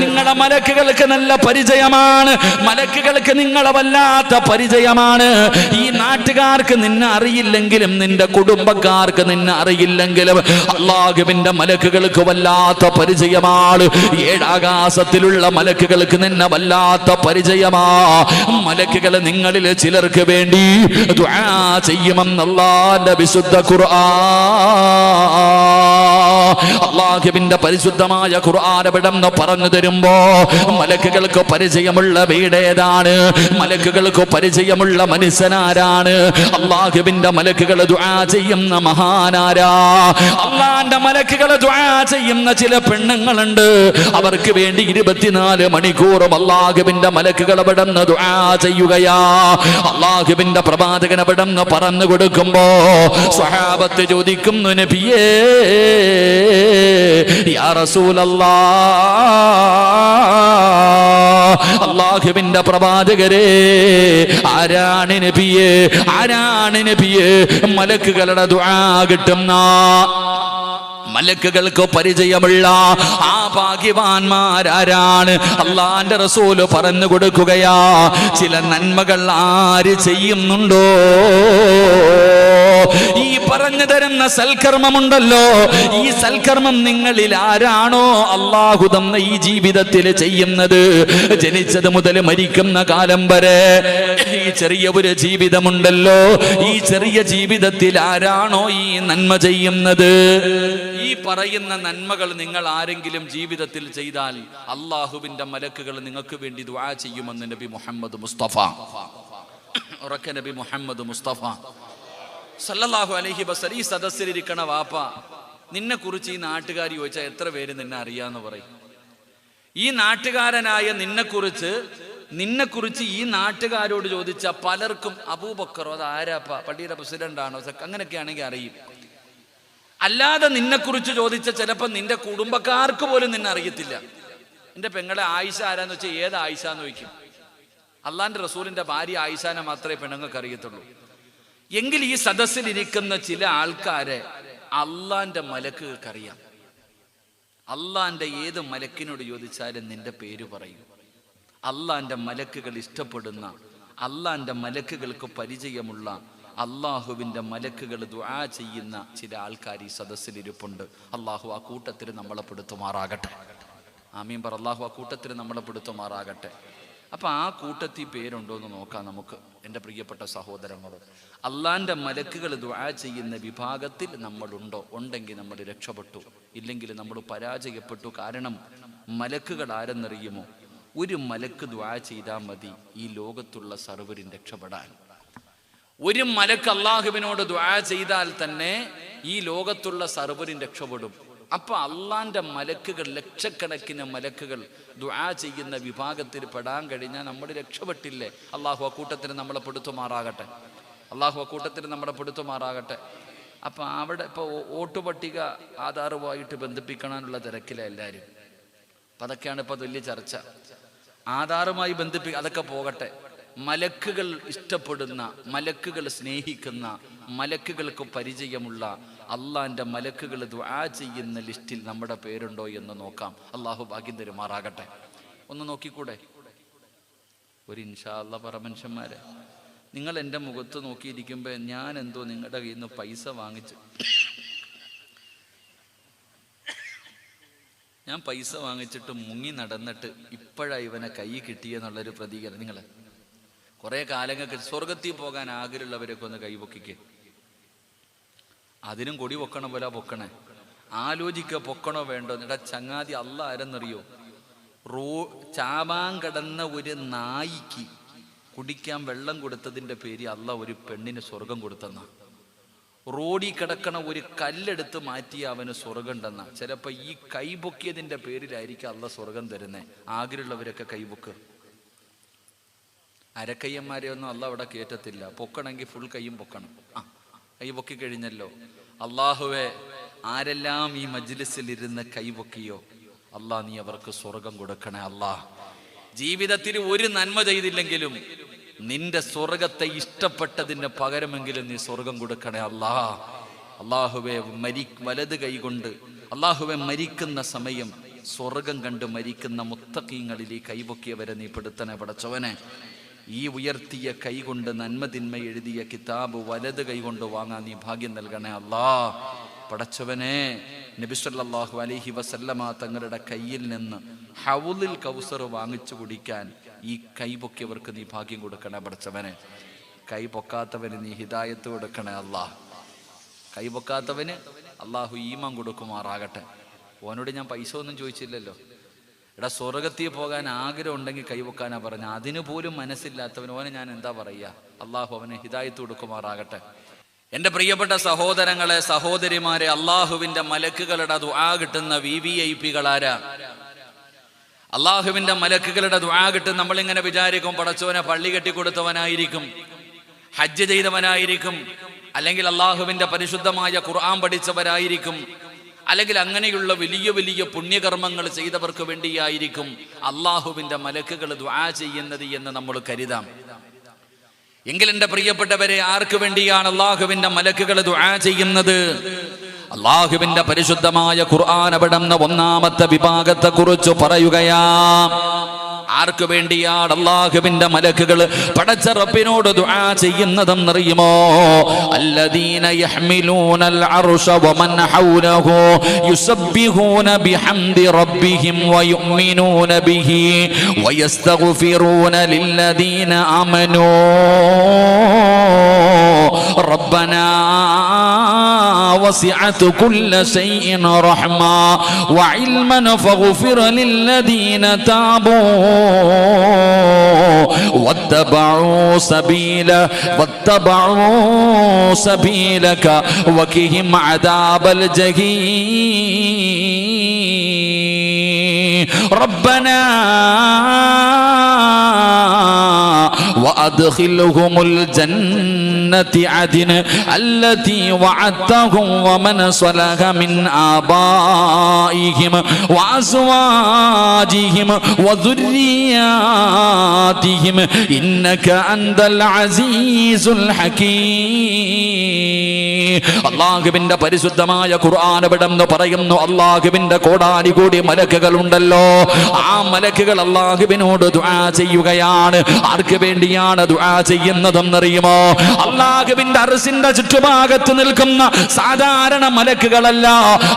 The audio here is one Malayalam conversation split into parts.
നിങ്ങളുടെ മലക്കുകൾക്ക് നല്ല പരിചയമാണ്, മലക്കുകൾക്ക് നിങ്ങളെ വല്ലാത്ത പരിചയമാണ്. ഈ നാട്ടുകാർക്ക് നിന്നെ അറിയില്ലെങ്കിലും, നിന്റെ കുടുംബക്കാർക്ക് നിന്നെ അറിയില്ലെങ്കിലും അല്ലാഹുവിന്റെ മലക്കുകൾക്ക് വല്ലാത്ത പരിചയമാണ്. ഏഴാകാശത്തിലുള്ള മലക്കുകൾക്ക് നിന്നെ വല്ലാത്ത പരിചയമാ. മലക്കുകൾ നിങ്ങളിൽ ചിലർക്ക് വേണ്ടി ദുആ ചെയ്യുമെന്ന് അല്ലാഹുവിന്റെ വിശുദ്ധ ഖുർആൻ, അല്ലാഹുവിന്റെ പരിശുദ്ധമായ ഖുർആൻ എവിടെന്ന് പറഞ്ഞു തരുമ്പോ മലക്കുകൾക്ക് പരിചയമുള്ള വീടേതാണ്, മലക്കുകൾക്ക് പരിചയമുള്ള മനുഷ്യനാരാണ്? അല്ലാഹുവിന്റെ മലക്കുകൾ ദുആ ചെയ്യുന്ന മഹാനാരാ? അല്ലാഹുവിന്റെ മലക്കുകൾ ദുആ ചെയ്യുന്ന ചില പെണ്ണുങ്ങളുണ്ട്, അവർക്ക് വേണ്ടി 24 മണിക്കൂറും അല്ലാഹുവിന്റെ മലക്കുകൾ എവിടെന്ന് ദുആ ചെയ്യുകയാ. അല്ലാഹുവിന്റെ പ്രവാചകൻ എവിടെന്ന് പറഞ്ഞു കൊടുക്കുമ്പോ സ്വഹാബത്ത് ചോദിക്കുന്നു, നബിയേ യാ റസൂലല്ലാഹ്, അല്ലാഹുവിന്റെ പ്രവാചകരെ ആരാണ് നബിയേ, ആരാണ് നബിയേ മലക്കുകളുടെ ദുആ കിട്ടുന്ന, മലക്കുകൾക്ക് പരിചയമുള്ള ആ ഭാഗ്യവാന്മാരാരാണ്? അല്ലാഹുവിന്റെ റസൂൽ പറഞ്ഞു കൊടുക്കുകയാ, ചില നന്മകൾ ആര് ചെയ്യുന്നുണ്ടോ, ഈ പറഞ്ഞു തരുന്ന സൽക്കർമ്മമുണ്ടല്ലോ, ഈ സൽക്കർമ്മം നിങ്ങളിൽ ആരാണോ അല്ലാഹു തന്ന ഈ ജീവിതത്തിൽ ചെയ്യുന്നത്, ജനിച്ചത് മുതൽ മരിക്കുന്ന കാലം വരെ ഈ ചെറിയ ഒരു ജീവിതമുണ്ടല്ലോ, ഈ ചെറിയ ജീവിതത്തിൽ ആരാണോ ഈ നന്മ ചെയ്യുന്നത്, ഈ പറയുന്ന നന്മകൾ നിങ്ങൾ ആരെങ്കിലും ജീവിതത്തിൽ ചെയ്താൽ അല്ലാഹുവിന്റെ മലക്കുകൾ നിങ്ങൾക്ക് വേണ്ടി ദുആ ചെയ്യുമെന്ന് നബി മുഹമ്മദ് മുസ്തഫ, ഉറക്കെ നബി മുഹമ്മദ് മുസ്തഫ സല്ലല്ലാഹു അലൈഹി വസല്ലം. ഈ സദസ്സിലിരിക്കണ വാപ്പ, നിന്നെ കുറിച്ച് ഈ നാട്ടുകാർ ചോദിച്ചാൽ എത്ര പേര് നിന്നെ അറിയാന്ന് പറയും? ഈ നാട്ടുകാരനായ നിന്നെക്കുറിച്ച് ഈ നാട്ടുകാരോട് ചോദിച്ച പലർക്കും അബൂബക്കറോ, അത് ആരാപ്പ, പള്ളിയുടെ പ്രസിഡന്റ് ആണോ, അങ്ങനെയൊക്കെ ആണെങ്കിൽ അറിയും. അല്ലാതെ നിന്നെക്കുറിച്ച് ചോദിച്ച ചിലപ്പോൾ നിന്റെ കുടുംബക്കാർക്ക് പോലും നിന്നെ അറിയത്തില്ല. എൻ്റെ പെങ്ങളെ ആയിഷ ആരാന്ന് വെച്ചാൽ ഏത് ആയിഷ എന്ന് ചോദിക്കും. അള്ളാന്റെ റസൂലിന്റെ ഭാര്യ ആയിഷാനെ മാത്രമേ പെണ്ണുങ്ങൾക്ക് അറിയത്തുള്ളൂ. എങ്കിൽ ഈ സദസ്സിലിരിക്കുന്ന ചില ആൾക്കാരെ അള്ളാന്റെ മലക്കുകൾക്കറിയാം. അള്ളാന്റെ ഏത് മലക്കിനോട് ചോദിച്ചാലും നിന്റെ പേര് പറയും. അള്ളാന്റെ മലക്കുകൾ ഇഷ്ടപ്പെടുന്ന, അള്ളാന്റെ മലക്കുകൾക്ക് പരിചയമുള്ള, അള്ളാഹുവിന്റെ മലക്കുകൾ ദുആ ചെയ്യുന്ന ചില ആൾക്കാർ ഈ സദസ്സിലിരിപ്പുണ്ട്. അള്ളാഹു ആ കൂട്ടത്തിൽ നമ്മളെ പെടുത്തുമാറാകട്ടെ. ആമീൻ പറ. അള്ളാഹു ആ കൂട്ടത്തിൽ നമ്മളെ പെടുത്തുമാറാകട്ടെ. അപ്പൊ ആ കൂട്ടത്തിൽ പേരുണ്ടോ എന്ന് നോക്കാം നമുക്ക്. എൻ്റെ പ്രിയപ്പെട്ട സഹോദരങ്ങൾ, അള്ളാന്റെ മലക്കുകൾ ദുആ ചെയ്യുന്ന വിഭാഗത്തിൽ നമ്മളുണ്ടോ? ഉണ്ടെങ്കിൽ നമ്മൾ രക്ഷപ്പെട്ടു, ഇല്ലെങ്കിൽ നമ്മൾ പരാജയപ്പെട്ടു. കാരണം മലക്കുകൾ ആരെന്നറിയുമോ? ഒരു മലക്ക് ദുആ ചെയ്താൽ മതി ഈ ലോകത്തുള്ള സർവ്വരും രക്ഷപ്പെടാൻ. ഒരു മലക്ക് അള്ളാഹുവിനോട് ദുആ ചെയ്താൽ തന്നെ ഈ ലോകത്തുള്ള സർവ്വരും രക്ഷപ്പെടും. അപ്പൊ അള്ളാന്റെ മലക്കുകൾ, ലക്ഷക്കണക്കിന് മലക്കുകൾ ദുആ ചെയ്യുന്ന വിഭാഗത്തിൽ പെടാൻ കഴിഞ്ഞാൽ നമ്മൾ രക്ഷപ്പെട്ടില്ലേ? അള്ളാഹു അക്കൂട്ടത്തിന് നമ്മളെ പെടുത്തുമാറാകട്ടെ. അള്ളാഹു അക്കൂട്ടത്തിന് നമ്മളെ പെടുത്തുമാറാകട്ടെ. അപ്പൊ അവിടെ ഇപ്പൊ വോട്ടുപട്ടിക ആധാറുമായിട്ട് ബന്ധിപ്പിക്കാനുള്ള തിരക്കിലാണ് എല്ലാവരും. അപ്പൊ അതൊക്കെയാണ് ഇപ്പൊ വലിയ ചർച്ച. ആധാറുമായി അതൊക്കെ പോകട്ടെ. മലക്കുകൾ ഇഷ്ടപ്പെടുന്ന, മലക്കുകൾ സ്നേഹിക്കുന്ന, മലക്കുകൾക്ക് പരിചയമുള്ള അള്ളാന്റെ മലക്കുകൾ ദുആ ചെയ്യുന്ന ലിസ്റ്റിൽ നമ്മുടെ പേരുണ്ടോ എന്ന് നോക്കാം. അള്ളാഹു ഭാഗ്യം തരുമാറാകട്ടെ. ഒന്ന് നോക്കിക്കൂടെ? ഒരു ഇൻഷാ അല്ലാഹ് പറ മനുഷ്യന്മാരെ. നിങ്ങൾ എൻ്റെ മുഖത്ത് നോക്കിയിരിക്കുമ്പോൾ ഞാൻ എന്തോ നിങ്ങളുടെ കയ്യിൽ നിന്ന് പൈസ ഞാൻ പൈസ വാങ്ങിച്ചിട്ട് മുങ്ങി നടന്നിട്ട് ഇപ്പോഴാണ് ഇവനെ കൈ കിട്ടിയെന്നുള്ളൊരു പ്രതീകരണം. നിങ്ങൾ കുറെ കാലങ്ങൾക്ക് സ്വർഗത്തിൽ പോകാൻ ആഗ്രഹമുള്ളവരൊക്കെ ഒന്ന് കൈപൊക്കിക്ക്. അതിനും കൊടി പൊക്കണ പോലെ പൊക്കണേ. ആലോചിക്ക, പൊക്കണോ വേണ്ടോ? എന്നിട്ട് ചങ്ങാതി അള്ളാഹ് ആരെന്നറിയോ? ചാവാൻ കിടന്ന ഒരു നായിക്ക് കുടിക്കാൻ വെള്ളം കൊടുത്തതിൻ്റെ പേര് അള്ളാഹ് ഒരു പെണ്ണിന് സ്വർഗം കൊടുത്തെന്ന. റോഡിൽ കിടക്കണ ഒരു കല്ലെടുത്ത് മാറ്റിയ അവന് സ്വർഗം ഉണ്ടെന്ന. ചിലപ്പോൾ ഈ കൈപൊക്കിയതിൻ്റെ പേരിലായിരിക്കും അള്ളാഹ് സ്വർഗം തരുന്നേ. ആഗ്രഹമുള്ളവരൊക്കെ കൈപൊക്ക്. അരക്കയ്യന്മാരെ ഒന്നും അള്ളാഹ് അവിടെ കയറ്റത്തില്ല. പൊക്കണമെങ്കിൽ ഫുൾ കൈയും പൊക്കണം. കൈ പൊക്കി കഴിഞ്ഞല്ലോ. അള്ളാഹുവെ, ആരെല്ലാം ഈ മജ്ലിസിൽ ഇരുന്ന് കൈപൊക്കിയോ അള്ളാഹ് നീ അവർക്ക് സ്വർഗം കൊടുക്കണേ. അള്ളാഹ് ജീവിതത്തിൽ ഒരു നന്മ ചെയ്തില്ലെങ്കിലും നിന്റെ സ്വർഗത്തെ ഇഷ്ടപ്പെട്ടതിന് പകരമെങ്കിലും നീ സ്വർഗം കൊടുക്കണേ അള്ളാഹ്. അള്ളാഹുവെ, വലത് കൈ കൊണ്ട് അള്ളാഹുവെ മരിക്കുന്ന സമയം സ്വർഗം കണ്ട് മരിക്കുന്ന മുത്തഖീങ്ങളിൽ ഈ കൈപൊക്കിയവരെ നീ പെടുത്തണേ പടച്ചവനെ. ഈ ഉയർത്തിയ കൈകൊണ്ട് നന്മ തിന്മ എഴുതിയ കിതാബ് വലത് കൈകൊണ്ട് വാങ്ങാൻ നീ ഭാഗ്യം നൽകണേ അല്ലാ. പടച്ചവനെ, നബി സല്ലല്ലാഹു അലൈഹി വസല്ലമ തങ്ങളുടെ കയ്യിൽ നിന്ന് ഹൗലുൽ കൗസർ വാങ്ങിച്ചു കുടിക്കാൻ ഈ കൈ പൊക്കിയവർക്ക് നീ ഭാഗ്യം കൊടുക്കണേ പടച്ചവനെ. കൈ പൊക്കാത്തവന് നീ ഹിദായത്ത് കൊടുക്കണേ അല്ലാ. കൈ പൊക്കാത്തവന് അള്ളാഹു ഈമാൻ കൊടുക്കുമാറാകട്ടെ. ഓനോട് ഞാൻ പൈസ ഒന്നും ചോദിച്ചില്ലല്ലോ. എടാ, സ്വർഗത്തിൽ പോകാൻ ആഗ്രഹം ഉണ്ടെങ്കിൽ കൈവെക്കാനാ പറഞ്ഞ. അതിനു പോലും മനസ്സില്ലാത്തവൻ ഓനെ ഞാൻ എന്താ പറയുക? അള്ളാഹു അവനെ ഹിദായത്ത് കൊടുക്കുമാറാകട്ടെ. എൻ്റെ പ്രിയപ്പെട്ട സഹോദരങ്ങളെ, സഹോദരിമാരെ, അള്ളാഹുവിൻ്റെ മലക്കുകളുടെ ദുആ കിട്ടുന്ന VVIPകളാരാ? അള്ളാഹുവിൻ്റെ മലക്കുകളുടെ ദുആ കിട്ടും. നമ്മളിങ്ങനെ വിചാരിക്കും പടച്ചോനെ പള്ളി കെട്ടിക്കൊടുത്തവനായിരിക്കും, ഹജ്ജ് ചെയ്തവനായിരിക്കും, അല്ലെങ്കിൽ അള്ളാഹുവിൻ്റെ പരിശുദ്ധമായ ഖുർആൻ പഠിച്ചവരായിരിക്കും, അല്ലെങ്കിൽ അങ്ങനെയുള്ള വലിയ വലിയ പുണ്യകർമ്മങ്ങൾ ചെയ്തവർക്ക് വേണ്ടിയായിരിക്കും അള്ളാഹുവിൻ്റെ മലക്കുകൾ ദുആ ചെയ്യുന്നത് എന്ന് നമ്മൾ കരുതാം. എങ്കിൽ എൻ്റെ പ്രിയപ്പെട്ടവരെ, ആർക്ക് വേണ്ടിയാണ് അള്ളാഹുവിൻ്റെ മലക്കുകൾ ദുആ ചെയ്യുന്നത്? അള്ളാഹുവിൻ്റെ പരിശുദ്ധമായ ഖുർആൻ അവിടുന്ന് ഒന്നാമത്തെ വിഭാഗത്തെ കുറിച്ച് പറയുകയാ. ആർക്ക് വേണ്ടിയാണ് അല്ലാഹുവിന്റെ മലക്കുകൾ പടച്ച റബ്ബിനോട് ദുആ ചെയ്യുന്നതെന്നറിയുമോ? അല്ലദീന യഹ്മിലൂനൽ അർശ വമൻ ഹൗലഹു യുസബ്ബിഹൂന ബിഹംദി റബ്ബിഹിം വയുഅ്മിനൂന ബിഹി വയസ്തഗ്ഫിറൂന ലില്ലദീന ആമനൂ റബ്ബനാ വസിഅത കുല്ല ശൈഇൻ റഹ്മ വഇൽമൻ ഫഗ്ഫിർ ലില്ലദീന താബൂ واتبعوا سبيلك وقهم عذاب الجحيم ربنا وأدخلهم الجنة عدن التي وعدتهم ومن صلح من آبائهم وأزواجهم وذرياتهم إنك أنت العزيز الحكيم. അല്ലാഹുവിന്റെ പരിശുദ്ധമായ ഖുർആൻ അവിടുന്ന് പറയുന്നു, അല്ലാഹുവിന്റെ കോടാനുകോടി മലക്കുകളുണ്ടല്ലോ, ആ മലക്കുകൾ അല്ലാഹുവിനോട് ദുആ ചെയ്യുകയാണ്. ആർക്ക് വേണ്ടിയാണ് ദുആ ചെയ്യുന്നതെന്നറിയുമോ? അല്ലാഹുവിന്റെ അർശിന്റെ ചുറ്റുഭാഗത്ത് നിൽക്കുന്ന സാധാരണ മലക്കുകളല്ല,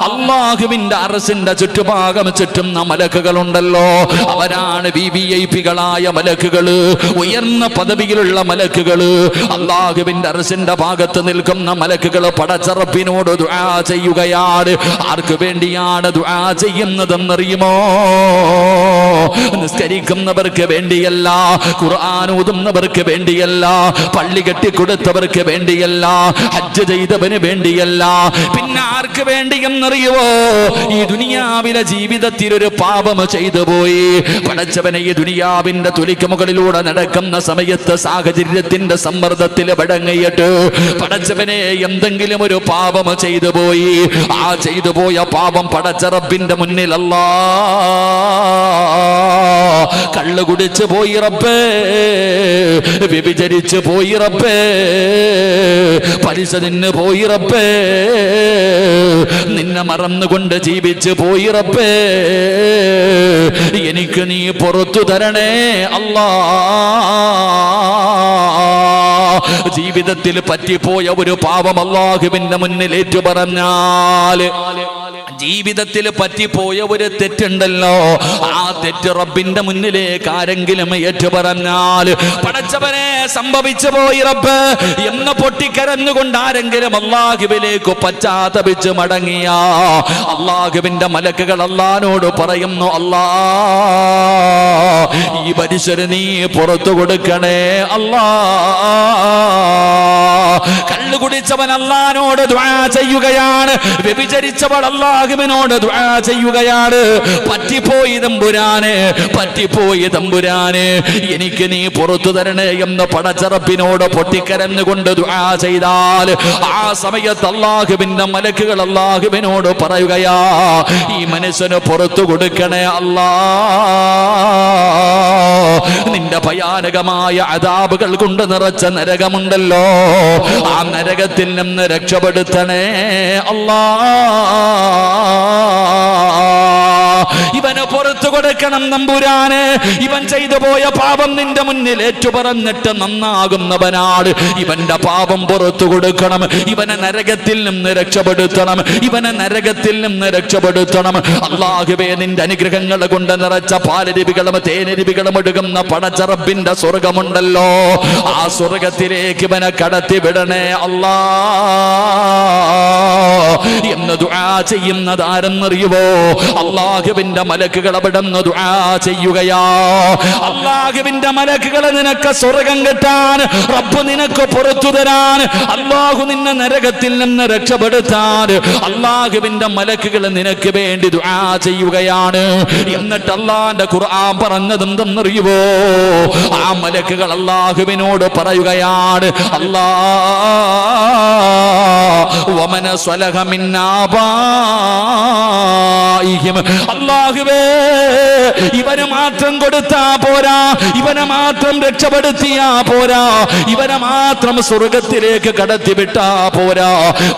അല്ലാഹുവിന്റെ അർശിന്റെ ചുറ്റുഭാഗം ചുറ്റുന്ന മലക്കുകളുണ്ടല്ലോ, അവരാണ് VVIPകളായ മലക്കുകള്, ഉയർന്ന പദവിയിലുള്ള മലക്കുകള്. അല്ലാഹുവിന്റെ അർശിന്റെ ഭാഗത്ത് നിൽക്കുന്ന മലക്കുകൾ പടച്ച റബ്ബിനോട് ദുആ ചെയ്യുകയാണ്. ആർക്ക് വേണ്ടിയാണ് ദുആ ചെയ്യുന്നതെന്നറിയുമോ? നിസ്കരിക്കുന്നവർക്ക് വേണ്ടിയല്ല, ഖുർആൻ ഓതുന്നവർക്ക് വേണ്ടിയല്ല, പള്ളി കെട്ടിക്കൊടുത്തവർക്ക് വേണ്ടിയല്ല, ഹജ്ജ് ചെയ്തവന് വേണ്ടിയല്ല. പിന്നെ ആർക്ക് വേണ്ടിയെന്നറിയുമോ? ഈ ദുനിയാവിലെ ജീവിതത്തിൽ ഒരു പാപം ചെയ്തു പോയി പടച്ചവനെ, ഈ ദുനിയാവിന്റെ തുലിക്ക് മുകളിലൂടെ നടക്കുന്ന സമയത്ത് സാഹചര്യത്തിന്റെ സമ്മർദ്ദത്തിൽ വടങ്ങിയിട്ട് പടച്ചവനെ എന്തെങ്കിലും ഒരു പാപം ചെയ്തു പോയി. ആ ചെയ്തു പോയ പാപം പടച്ച റബ്ബിന്റെ മുന്നിൽ അല്ലാ കള്ളു കുടിച്ചു പോയി റബ്ബേ, വ്യഭിചരിച്ചു പോയി റബ്ബേ, പലിശ തിന്നു പോയി റബ്ബേ, നിന്നെ മറന്നുകൊണ്ട് ജീവിച്ചു പോയി റബ്ബേ, എനിക്ക് നീ പുറത്തു തരണേ അല്ലാ. ജീവിതത്തിൽ പറ്റിപ്പോയ ഒരു പാപം അല്ലാഹുവിന്റെ മുന്നിൽ ഏറ്റുപറഞ്ഞാൽ, ജീവിതത്തിൽ പറ്റിപ്പോയ ഒരു തെറ്റുണ്ടല്ലോ, ആ തെറ്റ് റബ്ബിന്റെ മുന്നിലേക്ക് ആരെങ്കിലും ഏറ്റുപറഞ്ഞാൽ, പടച്ചവനെ സംഭവിച്ചു പോയി റബ്ബ് എന്ന് പൊട്ടിക്കരഞ്ഞുകൊണ്ട് ആരെങ്കിലും അല്ലാഹുവിലേക്ക് പശ്ചാത്തപിച്ച് മടങ്ങിയ അല്ലാഹുവിന്റെ മലക്കുകൾ അല്ലാഹുവിനോട് പറയുന്നു, അല്ലാ ഈ മനുഷ്യന് നീ പുറത്തു കൊടുക്കണേ അല്ലാ. കള്ളു കുടിച്ചവൻ അല്ലാഹുവിനോട് ദുആ ചെയ്യുകയാണ്, വ്യഭിചരിച്ചവൾ അല്ലാഹുവിനോട് ദുആ ചെയ്യുകയാണ്. പറ്റിപ്പോയി തമ്പുരാനെ, പറ്റിപ്പോയി തമ്പുരാനെ, എനിക്ക് നീ പുറത്തു തരണേ എന്ന് പടച്ച റബ്ബിനോട് പൊട്ടിക്കരഞ്ഞുകൊണ്ട് ദുആ ചെയ്താൽ, ആ സമയത്ത് അല്ലാഹുവിന്റെ മലക്കുകൾ അല്ലാഹുവിനോട് പറയുകയാ, ഈ മനുഷ്യന് പുറത്തു കൊടുക്കണേ അല്ലാ. നിന്റെ ഭയാനകമായ അദാബുകൾ കൊണ്ട് നിറച്ച നരകമുണ്ടല്ലോ, ആ നരകത്തിൽ നിന്ന് രക്ഷപ്പെടുത്തണേ അല്ലാ. ഇവന് പുറത്തു കൊടുക്കണം തമ്പുരാനെ. ഇവൻ ചെയ്തു പോയ പാപം നിന്റെ മുന്നിൽ ഏറ്റുപറഞ്ഞിട്ട് നന്നാകുന്നവനാണ്. ഇവന്റെ പാപം പുറത്തു കൊടുക്കണം. ഇവനെ നരകത്തിൽ നിന്ന് രക്ഷപ്പെടുത്തണം. ഇവനെ നരകത്തിൽ നിന്ന് രക്ഷപ്പെടുത്തണം. അല്ലാഹുവേ, നിന്റെ അനുഗ്രഹങ്ങൾ കൊണ്ട് നിറച്ച പാലരുവികളും തേനരുവികളും ഒഴുകുന്ന പടച്ച റബ്ബിന്റെ സ്വർഗമുണ്ടല്ലോ, ആ സ്വർഗത്തിലേക്ക് ഇവനെ കടത്തി വിടണേ അല്ലാ എന്ന് ദുആ ചെയ്യുന്നത് ആരെന്നറിയുവോ? അല്ലാഹുവിന്റെ മലക്കുകൾ അവിടുന്ന് ദുആ ചെയ്യുകയാ. അല്ലാഹുവിന്റെ മലക്കുകൾ നിനക്ക് സ്വർഗം കിട്ടാൻ, റബ്ബ് നിനക്ക് പുറത്തു തരാൻ, അല്ലാഹു നിന്നെ നരകത്തിൽ നിന്ന് രക്ഷപ്പെടുത്താൻ അല്ലാഹുവിന്റെ മലക്കുകൾ നിനക്ക് വേണ്ടി ദുആ ചെയ്യുകയാണ്. എന്നിട്ട് അല്ലാഹുവിന്റെ ഖുർആൻ പറഞ്ഞതെന്തെന്നറിയുവോ? ആ മലക്കുകൾ അല്ലാഹുവിനോട് പറയുകയാണ്, വമന സ്വലഹ മിൻ ആബാഇഹിം. അല്ലാഹുവേ, ഇവന് മാത്രം കൊടുത്താ പോരാ, ഇവനെ മാത്രം രക്ഷപ്പെടുത്തിയാ പോരാ, ഇവനെ മാത്രം സ്വർഗത്തിലേക്ക് കടത്തിവിട്ടാ പോരാ.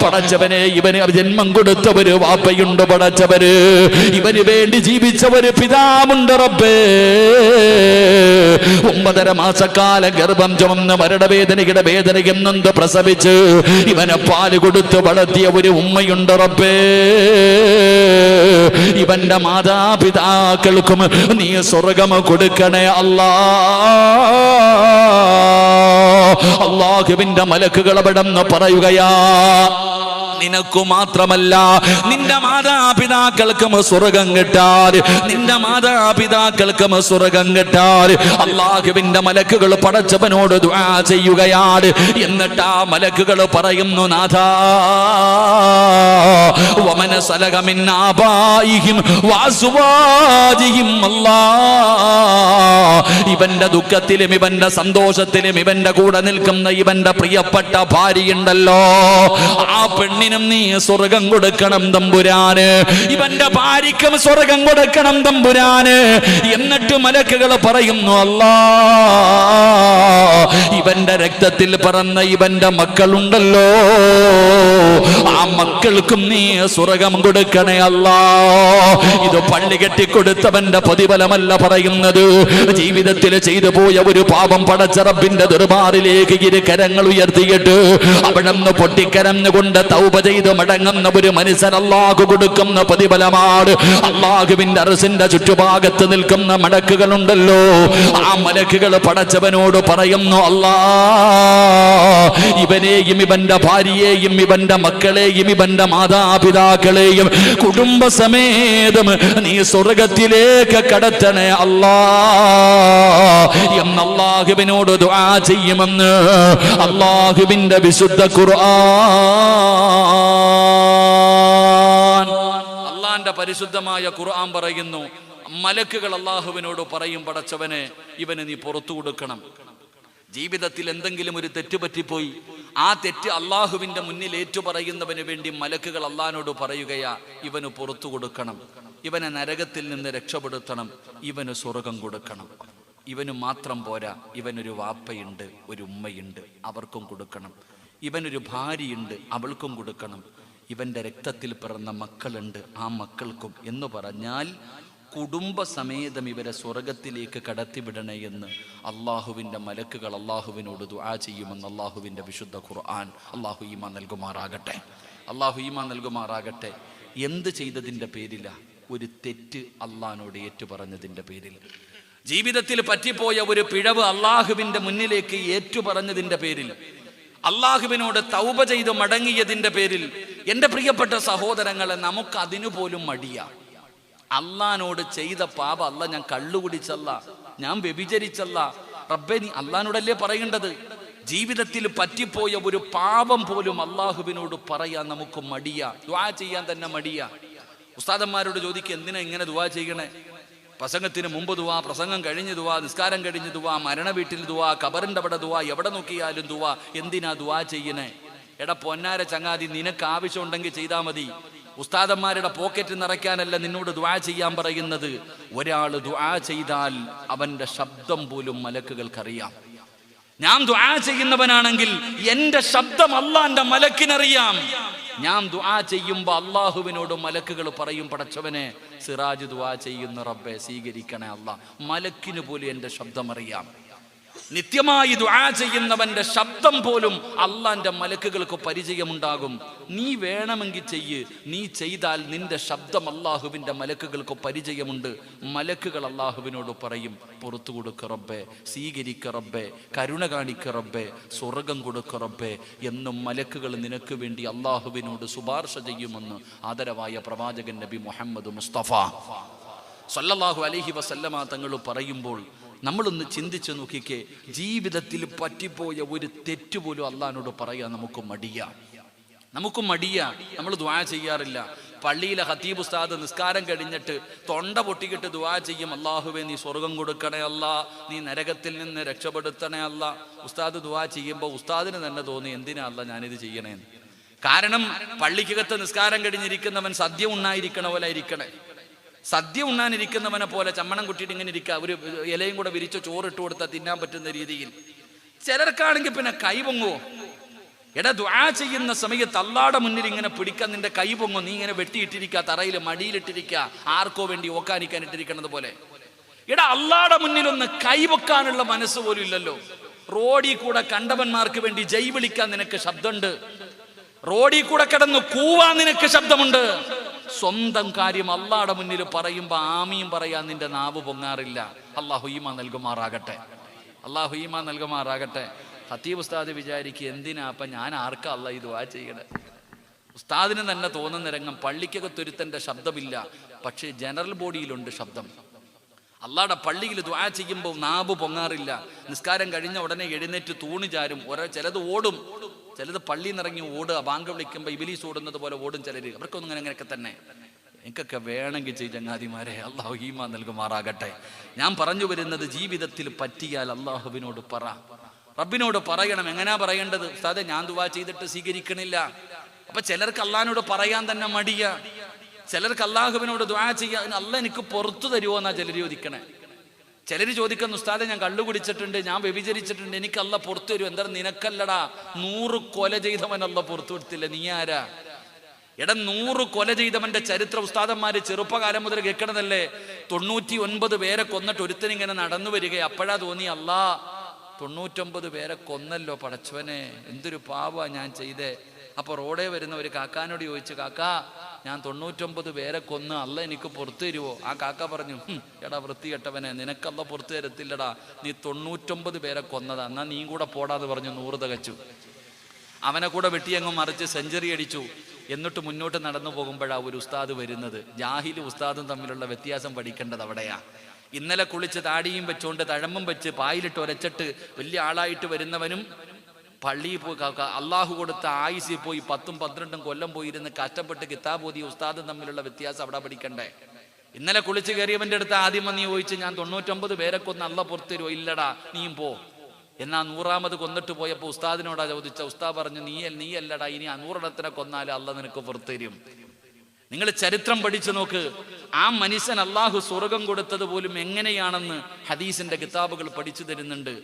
പടച്ചവനെ, ഇവന് ജന്മം കൊടുത്തവര് വാപ്പയുണ്ട് പടച്ചവര്, ഇവന് വേണ്ടി ജീവിച്ചവര് പിതാവുണ്ട് റബ്ബേ. 9.5 മാസക്കാലം ഗർഭം ചുമന്ന് മരണവേദനയുടെ വേദനയും നൊന്ത് പ്രസവിച്ച് ഇവനെ പാല് കൊടുത്ത് വളർത്തിയ ഒരു ഉമ്മയുണ്ട് റബ്ബേ. ഇവന്റെ മാതാപിതാക്കൾക്കും നീ സ്വർഗം കൊടുക്കണേ അല്ലാ. അല്ലാഹുവിന്റെ മലക്കുകൾ അവിടെന്ന് പറയുകയാ, നിനക്കു മാത്രമല്ല നിന്റെ മാതാപിതാക്കൾക്കും സ്വർഗം കിട്ടാൻ, നിന്റെ മാതാപിതാക്കൾക്കും സ്വർഗം കിട്ടാൻ അല്ലാഹുവിന്റെ മലക്കുകൾ പടച്ചവനോട് ദുആ ചെയ്യുകയാണ്. എന്നിട്ട് ആ മലക്കുകൾ പറയുന്നു, നാഥാ വമന സലഹ മിൻ ആബാഇഹിം വഅസ്വാജിഹിം. ഇവന്റെ ദുഃഖത്തിലും ഇവന്റെ സന്തോഷത്തിലും ഇവന്റെ കൂടെ നിൽക്കുന്ന ഇവന്റെ പ്രിയപ്പെട്ട ഭാര്യയുണ്ടല്ലോ, ആ പെണ്ണിനും നീ സ്വർഗം കൊടുക്കണം തമ്പുരാന്. ഇവന്റെ ഭാര്യയ്ക്കും സ്വർഗം കൊടുക്കണം തമ്പുരാന്. എന്നിട്ട് മലക്കുകൾ പറയുന്നു, അല്ലാ, ഇവന്റെ രക്തത്തിൽ പറന്ന ഇവന്റെ മക്കളുണ്ടല്ലോ, ആ മക്കൾക്കും നീ സ്വർഗം കൊടുക്കണേ അല്ലാ. ഇത് പള്ളി കെട്ടിക്കൊടുത്തവന്റെ പ്രതിഫലമല്ല പറയുന്നത്. ജീവിതത്തിൽ ചെയ്തു പോയ ഒരു പാപം പടച്ച റബ്ബിന്റെ ദർബാറിലേക്ക് ഇരു കരങ്ങൾ ഉയർത്തിയിട്ട് അവിടുന്ന് പൊട്ടിക്കരഞ്ഞുകൊണ്ട് തൗബ ചെയ്ത് മടങ്ങുന്ന ഒരു മനുഷ്യൻ അല്ലാഹു കൊടുക്കുന്ന പ്രതിഫലമാണ്. അല്ലാഹുവിന്റെ അർശിന്റെ ചുറ്റുഭാഗത്ത് നിൽക്കുന്ന മലക്കുകളുണ്ടല്ലോ, ആ മലക്കുകൾ പടച്ചവനോട് പറയുന്നു, അല്ലാ, ഇവനെയും ഇവന്റെ ഭാര്യയെയും ഇവന്റെ മക്കളെയും ഇവന്റെ മാതാപിതാക്കളെയും കുടുംബസമേതം നീ സ്വർഗത്തിലേക്ക് കടത്തണേ അല്ലാ എന്ന് അല്ലാഹുവിനോട് ദുആ ചെയ്യുമെന്ന് അല്ലാഹുവിന്റെ വിശുദ്ധ ഖുർആൻ. അല്ലാഹുവിന്റെ പരിശുദ്ധമായ ഖുർആൻ പറയുന്നു, മലക്കുകൾ അല്ലാഹുവിനോട് പറയും, പടച്ചവനെ, ഇവന് നീ പുറത്തു കൊടുക്കണം. ജീവിതത്തിൽ എന്തെങ്കിലും ഒരു തെറ്റ് പറ്റിപ്പോയി, ആ തെറ്റ് അല്ലാഹുവിന്റെ മുന്നിൽ ഏറ്റുപറയുന്നവന് വേണ്ടി മലക്കുകൾ അല്ലാഹുവിനോട് പറയുകയാ, ഇവന് പുറത്തു കൊടുക്കണം, ഇവനെ നരകത്തിൽ നിന്ന് രക്ഷപ്പെടുത്തണം, ഇവന് സ്വർഗം കൊടുക്കണം. ഇവന് മാത്രം പോരാ, ഇവനൊരു വാപ്പയുണ്ട്, ഒരു ഉമ്മയുണ്ട്, അവർക്കും കൊടുക്കണം. ഇവനൊരു ഭാര്യയുണ്ട്, അവൾക്കും കൊടുക്കണം. ഇവന്റെ രക്തത്തിൽ പിറന്ന മക്കളുണ്ട്, ആ മക്കൾക്കും എന്ന് പറഞ്ഞാൽ കുടുംബസമേതം ഇവരെ സ്വർഗത്തിലേക്ക് കടത്തിവിടണേ എന്ന് അള്ളാഹുവിൻ്റെ മലക്കുകൾ അള്ളാഹുവിനോട് ദുആ ചെയ്യുമെന്ന് അള്ളാഹുവിൻ്റെ വിശുദ്ധ ഖുർആൻ. അള്ളാഹു ഈമാൻ നൽകുമാറാകട്ടെ, അള്ളാഹു ഈമാൻ നൽകുമാറാകട്ടെ. എന്ത് ചെയ്തതിൻ്റെ പേരില? ഒരു തെറ്റ് അള്ളാഹിനോട് ഏറ്റുപറഞ്ഞതിൻ്റെ പേരിൽ. ജീവിതത്തിൽ പറ്റിപ്പോയ ഒരു പിഴവ് അള്ളാഹുവിൻ്റെ മുന്നിലേക്ക് ഏറ്റുപറഞ്ഞതിൻ്റെ പേരിൽ, അള്ളാഹുവിനോട് തൗബ ചെയ്ത് മടങ്ങിയതിൻ്റെ പേരിൽ. എൻ്റെ പ്രിയപ്പെട്ട സഹോദരങ്ങളെ, നമുക്ക് അതിനു പോലും മടിയാ. അള്ളാഹിനോട് ചെയ്ത പാപ, അല്ല ഞാൻ കള്ളുകുടിച്ചല്ല, ഞാൻ വ്യഭിചരിച്ചല്ല, റബ്ബേ നീ അള്ളാഹിനോടല്ലേ പറയേണ്ടത്. ജീവിതത്തിൽ പറ്റിപ്പോയ ഒരു പാപം പോലും അള്ളാഹുവിനോട് പറയാൻ നമുക്ക് മടിയാ, ദുആ ചെയ്യാൻ തന്നെ മടിയാ. ഉസ്താദന്മാരോട് ചോദിക്കുക, എന്തിനാ ഇങ്ങനെ ദുആ ചെയ്യണേ? പ്രസംഗത്തിന് മുമ്പ് ദുആ, പ്രസംഗം കഴിഞ്ഞ് ദുആ, നിസ്കാരം കഴിഞ്ഞ് ദുആ, മരണ വീട്ടിൽ ദുആ, ഖബറിൻ്റെ അവിടെ ദുആ, എവിടെ നോക്കിയാലും ദുആ. എന്തിനാ ദുആ ചെയ്യണേ? എടാ പൊന്നാര ചങ്ങാതി, നിനക്ക് ആവശ്യമുണ്ടെങ്കിൽ ചെയ്താൽ മതി. ഉസ്താദന്മാരുടെ പോക്കറ്റ് നിറയ്ക്കാനല്ല നിന്നോട് ദുആ ചെയ്യാൻ പറയുന്നത്. ഒരാൾ ദുആ ചെയ്താൽ അവന്റെ ശബ്ദം പോലും മലക്കുകൾക്കറിയാം. ഞാൻ ദുആ ചെയ്യുന്നവനാണെങ്കിൽ എൻ്റെ ശബ്ദം അല്ലാഹുവിന്റെ മലക്കിനറിയാം. ഞാൻ ദുആ ചെയ്യുമ്പോൾ അള്ളാഹുവിനോട് മലക്കുകൾ പറയും, പടച്ചവനെ സിറാജ് ദുആ ചെയ്യുന്ന റബ്ബെ സ്വീകരിക്കണേ അല്ലാ. മലക്കിന് പോലും എൻ്റെ ശബ്ദം അറിയാം. നിത്യമായി ദുആ ചെയ്യുന്നവന്റെ ശബ്ദം പോലും അള്ളാന്റെ മലക്കുകൾക്ക് പരിചയമുണ്ടാകും. നീ വേണമെങ്കിൽ ചെയ്യ്, നീ ചെയ്താൽ നിന്റെ ശബ്ദം അള്ളാഹുവിന്റെ മലക്കുകൾക്ക് പരിചയമുണ്ട്. മലക്കുകൾ അള്ളാഹുവിനോട് പറയും, പുറത്തു കൊടുക്ക റബ്ബേ, സ്വീകരിക്ക റബ്ബേ, കരുണ കാണിക്ക റബ്ബേ, സ്വർഗം കൊടുക്ക റബ്ബേ എന്നും മലക്കുകൾ നിനക്ക് വേണ്ടി അള്ളാഹുവിനോട് ശുപാർശ ചെയ്യുമെന്ന് ആദരവായ പ്രവാചകൻ നബി മുഹമ്മദ് മുസ്തഫ സല്ലല്ലാഹു അലൈഹി വസല്ലമ തങ്ങൾ പറയുമ്പോൾ നമ്മളൊന്ന് ചിന്തിച്ചു നോക്കിക്കേ. ജീവിതത്തിൽ പറ്റിപ്പോയ ഒരു തെറ്റുപോലും അള്ളാഹിനോട് പറയാൻ നമുക്ക് മടിയാ. നമ്മൾ ദുആ ചെയ്യാറില്ല. പള്ളിയിലെ ഖതീബ് ഉസ്താദ് നിസ്കാരം കഴിഞ്ഞിട്ട് തൊണ്ട പൊട്ടിക്കിട്ട് ദുആ ചെയ്യും, അല്ലാഹുവേ നീ സ്വർഗം കൊടുക്കണേ അല്ലാ, നീ നരകത്തിൽ നിന്ന് രക്ഷപ്പെടുത്തണേ അല്ലാ. ഉസ്താദ് ദുആ ചെയ്യുമ്പോൾ ഉസ്താദിന് തന്നെ തോന്നി, എന്തിനാ അല്ലാ ഞാനിത് ചെയ്യണേന്ന്. കാരണം പള്ളിക്കകത്ത് നിസ്കാരം കഴിഞ്ഞിരിക്കുന്നവൻ സദ്യ ഉണ്ണായിരിക്കണ പോലെ ഇരിക്കണേ. സദ്യ ഉണ്ണാനിരിക്കുന്നവനെ പോലെ ചമ്മണം കുട്ടിയിട്ട് ഇങ്ങനെ ഇരിക്കുക, ഒരു ഇലയും കൂടെ വിരിച്ച് ചോറിട്ട് കൊടുത്താൽ തിന്നാൻ പറ്റുന്ന രീതിയിൽ. ചിലർക്കാണെങ്കിൽ പിന്നെ കൈ പൊങ്ങുവോ? എടാ ദുആ ചെയ്യുന്ന സമയത്ത് അല്ലാഹുടെ മുന്നിൽ ഇങ്ങനെ പിടിക്കാൻ നിന്റെ കൈ പൊങ്ങോ? നീ ഇങ്ങനെ വെട്ടിയിട്ടിരിക്കുക, തറയിൽ മടിയിലിട്ടിരിക്കുക, ആർക്കോ വേണ്ടി ഓക്കാനിക്കാൻ ഇട്ടിരിക്കുന്നത് പോലെ. എടാ അല്ലാഹുടെ മുന്നിൽ ഒന്ന് കൈ പൊക്കാനുള്ള മനസ്സ് പോലും ഇല്ലല്ലോ. റോഡിൽ കൂടെ കണ്ടവന്മാർക്ക് വേണ്ടി ജയ് വിളിക്കാൻ നിനക്ക് ശബ്ദമുണ്ട്, റോഡിൽ കൂടെ കിടന്ന് കൂവാൻ നിനക്ക് ശബ്ദമുണ്ട്. സ്വന്തം കാര്യം അല്ലാഹുടെ മുന്നിൽ പറയുമ്പോ ആമീൻ പറയാൻ നിന്റെ നാവ് പൊങ്ങാറില്ല. അല്ലാഹു ഈമാൻ നൽകുമാറാകട്ടെ. ഖതീബ് ഉസ്താദ് വിചാരിക്കുക, എന്തിനാ അപ്പൊ ഞാൻ ആർക്കാ അല്ലാഹ് ഈ ദുആ ചെയ്യണേ? ഉസ്താദിന് തന്നെ തോന്നുന്ന രംഗം, പള്ളിക്കകത്തൊരുത്തന്റെ ശബ്ദമില്ല, പക്ഷേ ജനറൽ ബോഡിയിലുണ്ട് ശബ്ദം. അല്ലാഹുടെ പള്ളിയിൽ ദുആ ചെയ്യുമ്പോൾ നാവ് പൊങ്ങാറില്ല. നിസ്കാരം കഴിഞ്ഞ ഉടനെ എഴുന്നേറ്റ് തൂണി ചാരും. ചിലത് ഓടും, ചിലത് പള്ളിയിൽ നിന്നിറങ്ങി ഓടുക, ബാങ്ക് വിളിക്കുമ്പോൾ ഇബ്ലീസ് ഓടുന്നത് പോലെ ഓടും ചിലർ. അവർക്കൊന്നും അങ്ങനെയൊക്കെ തന്നെ. എനിക്കൊക്കെ വേണമെങ്കിൽ ചെയ്യും ചങ്ങാതിമാരെ. അല്ലാഹു ഈമാൻ നൽകുമാറാകട്ടെ. ഞാൻ പറഞ്ഞു വരുന്നത്, ജീവിതത്തിൽ പറ്റിയാൽ അല്ലാഹുവിനോട് പറ, റബ്ബിനോട് പറയണം. എങ്ങനെയാ പറയേണ്ടത്? ഉസ്താദേ ഞാൻ ദുആ ചെയ്തിട്ട് സ്വീകരിക്കണില്ല. അപ്പൊ ചിലർക്ക് അല്ലാഹുവിനോട് പറയാൻ തന്നെ മടിയാ. ചിലർക്ക് അല്ലാഹുവിനോട് ദുആ ചെയ്യാൻ അല്ലാഹ് എനിക്ക് പുറത്തു തരുമോ എന്നാ ചിലർ ചോദിക്കണേ. ചിലർ ചോദിക്കുന്നു, ഉസ്താദെ ഞാൻ കള്ളു കുടിച്ചിട്ടുണ്ട്, ഞാൻ വ്യഭിചരിച്ചിട്ടുണ്ട്, എനിക്ക് അല്ലാഹ് പുറത്തു തരും. എന്താ? നിനക്കല്ലടാ, 100 കൊല ചെയ്തവൻ അല്ലാഹ് പുറത്തു കൊടുത്തില്ല, നീ ആരാ? എടാ 100 കൊല ചെയ്തവന്റെ ചരിത്രം ഉസ്താദന്മാര് ചെറുപ്പകാലം മുതൽ കേൾക്കണതല്ലേ. 99 പേരെ കൊന്നിട്ട് ഒരുത്തനിങ്ങനെ നടന്നു വരിക. അപ്പോഴാ തോന്നി, അല്ലാ 99 പേരെ കൊന്നല്ലോ പടച്ചവനെ, എന്തൊരു പാവാ ഞാൻ ചെയ്തേ. അപ്പൊ റോഡേ വരുന്ന ഒരു കാക്കാനോട് ചോദിച്ചു, കാക്കാ ഞാൻ 99 പേരെ കൊന്ന് അല്ലാഹ് എനിക്ക് പുറത്തു തരുവോ? ആ കാക്ക പറഞ്ഞു, എടാ വൃത്തികെട്ടവനെ, നിനക്കല്ല പുറത്തു തരത്തില്ലടാ, നീ 99 പേരെ കൊന്നതാ, എന്നാ നീ കൂടെ പോടാന്ന് പറഞ്ഞു 100 തികച്ചു. അവനെ കൂടെ വെട്ടിയങ്ങ് മറിച്ച് സെഞ്ചുറി അടിച്ചു. എന്നിട്ട് മുന്നോട്ട് നടന്നു പോകുമ്പോഴാ ഒരു ഉസ്താദ് വരുന്നത്. ജാഹിലും ഉസ്താദും തമ്മിലുള്ള വ്യത്യാസം പഠിക്കേണ്ടത് അവിടെയാ. ഇന്നലെ കുളിച്ച് താടിയും വെച്ചുകൊണ്ട് തഴമ്പും വെച്ച് പായിലിട്ട് ഒരച്ചിട്ട് വലിയ ആളായിട്ട് വരുന്നവനും പള്ളിയിൽ പോയി അള്ളാഹു കൊടുത്ത ആയുസിൽ പോയി 10ഉം 12ഉം കൊല്ലം പോയിരുന്ന് കഷ്ടപ്പെട്ട് കിതാബ് ഓതിയ ഉസ്താദും തമ്മിലുള്ള വ്യത്യാസം അവിടെ പഠിക്കണ്ടേ. ഇന്നലെ കുളിച്ച് കയറിയവന്റെ അടുത്ത് ആദ്യം നീ ചോദിച്ച്, ഞാൻ 99 പേരെ കൊന്ന് അല്ലാഹ് പുറത്തു തരുമോ? ഇല്ലടാ, നീയും പോ. എന്നാ 100ാമത് കൊന്നിട്ട് പോയപ്പോൾ ഉസ്താദിനോടാ ചോദിച്ച. ഉസ്താദ് പറഞ്ഞു, നീയല്ലടാ, ഇനി 100 കൊന്നാലും അല്ലാഹ് നിനക്ക് പുറത്തു തരും. നിങ്ങൾ ചരിത്രം പഠിച്ചു നോക്ക്. ആ മനുഷ്യൻ അല്ലാഹു സ്വർഗം കൊടുത്തത് പോലും എങ്ങനെയാണെന്ന് ഹദീസിന്റെ കിതാബുകൾ പഠിച്ചു തരുന്നുണ്ട്.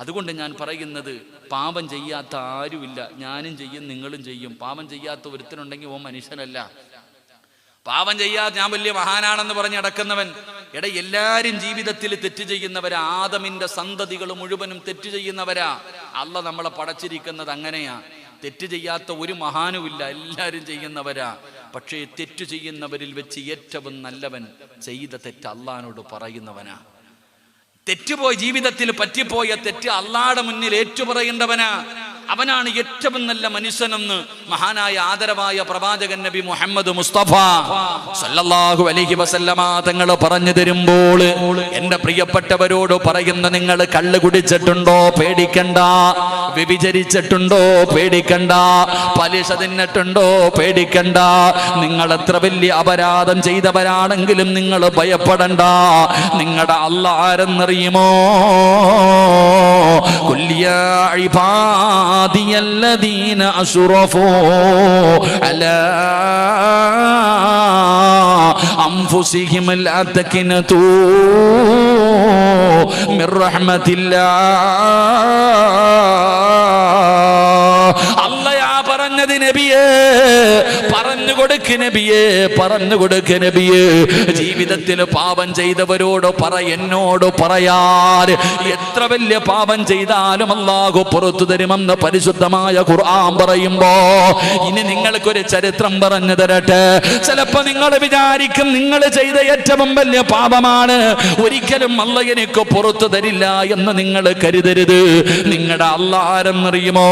അതുകൊണ്ട് ഞാൻ പറയുന്നത്, പാപം ചെയ്യാത്ത ആരുമില്ല. ഞാനും ചെയ്യും, നിങ്ങളും ചെയ്യും. പാപം ചെയ്യാത്ത ഒരുത്തനുണ്ടെങ്കിൽ ഓ മനുഷ്യനല്ല. പാപം ചെയ്യാതെ ഞാൻ വലിയ മഹാനാണെന്ന് പറഞ്ഞ് നടക്കുന്നവൻ, എല്ലാരും ജീവിതത്തിൽ തെറ്റ് ചെയ്യുന്നവരാ. ആദമിന്റെ സന്തതികൾ മുഴുവനും തെറ്റ് ചെയ്യുന്നവരാ. അല്ലാഹ് നമ്മളെ പടച്ചിരിക്കുന്നത് അങ്ങനെയാ. തെറ്റ് ചെയ്യാത്ത ഒരു മഹാനുമില്ല, എല്ലാവരും ചെയ്യുന്നവരാ. പക്ഷേ തെറ്റു ചെയ്യുന്നവരിൽ വെച്ച് ഏറ്റവും നല്ലവൻ ചെയ്ത തെറ്റ് അല്ലാഹുവിനോട് പറയുന്നവനാ. തെറ്റുപോയി ജീവിതത്തിൽ പറ്റിപ്പോയ തെറ്റ് അല്ലാഹുവിന്റെ മുന്നിൽ ഏറ്റുപറയേണ്ടവനാ. അവനാണ് ഏറ്റവും നല്ല മനുഷ്യനെന്ന് മഹാനായ ആദരവായ പ്രവാചകൻ നബി മുഹമ്മദ് മുസ്തഫ സല്ലല്ലാഹു അലൈഹി വസല്ലമ തങ്ങൾ പറഞ്ഞു തരുമ്പോൾ, എന്റെ പ്രിയപ്പെട്ടവരോട് പറയുന്ന, നിങ്ങൾ കള്ള് കുടിച്ചിട്ടുണ്ടോ? പേടിക്കണ്ട. വ്യഭിചരിച്ചിട്ടുണ്ടോ? പേടിക്കണ്ട. പലിശ തിന്നിട്ടുണ്ടോ? പേടിക്കണ്ട. നിങ്ങൾ എത്ര വലിയ അപരാധം ചെയ്തവരാണെങ്കിലും നിങ്ങൾ ഭയപ്പെടണ്ട. നിങ്ങളുടെ അല്ലാഹ് ആരെന്നറിയുമോ? കുല്യാ الذين أشرفوا على أنفسهم لا تقنطوا من رحمة الله. الله يا പറഞ്ഞത് നബിയേ, പറഞ്ഞു കൊടുക്ക് നബിയേ, പറഞ്ഞു കൊടുക്ക് നബിയേ. ജീവിതത്തിൽ പാപം ചെയ്തവരോട് എന്നോട് പറയാൻ, എത്ര വലിയ പാപം ചെയ്താലും അല്ലാഹു പുറത്തു തരുമെന്ന് പരിശുദ്ധമായ ഖുർആൻ പറയുമ്പോ ഇനി നിങ്ങൾക്കൊരു ചരിത്രം പറഞ്ഞു തരട്ടെ. ചിലപ്പോ നിങ്ങൾ വിചാരിക്കും നിങ്ങൾ ചെയ്ത ഏറ്റവും വലിയ പാപമാണ്, ഒരിക്കലും അല്ലാഹു എനിക്ക് പുറത്തു തരില്ല എന്ന് നിങ്ങൾ കരുതരുത്. നിങ്ങളുടെ അല്ലാഹ് ആരെന്നറിയുമോ?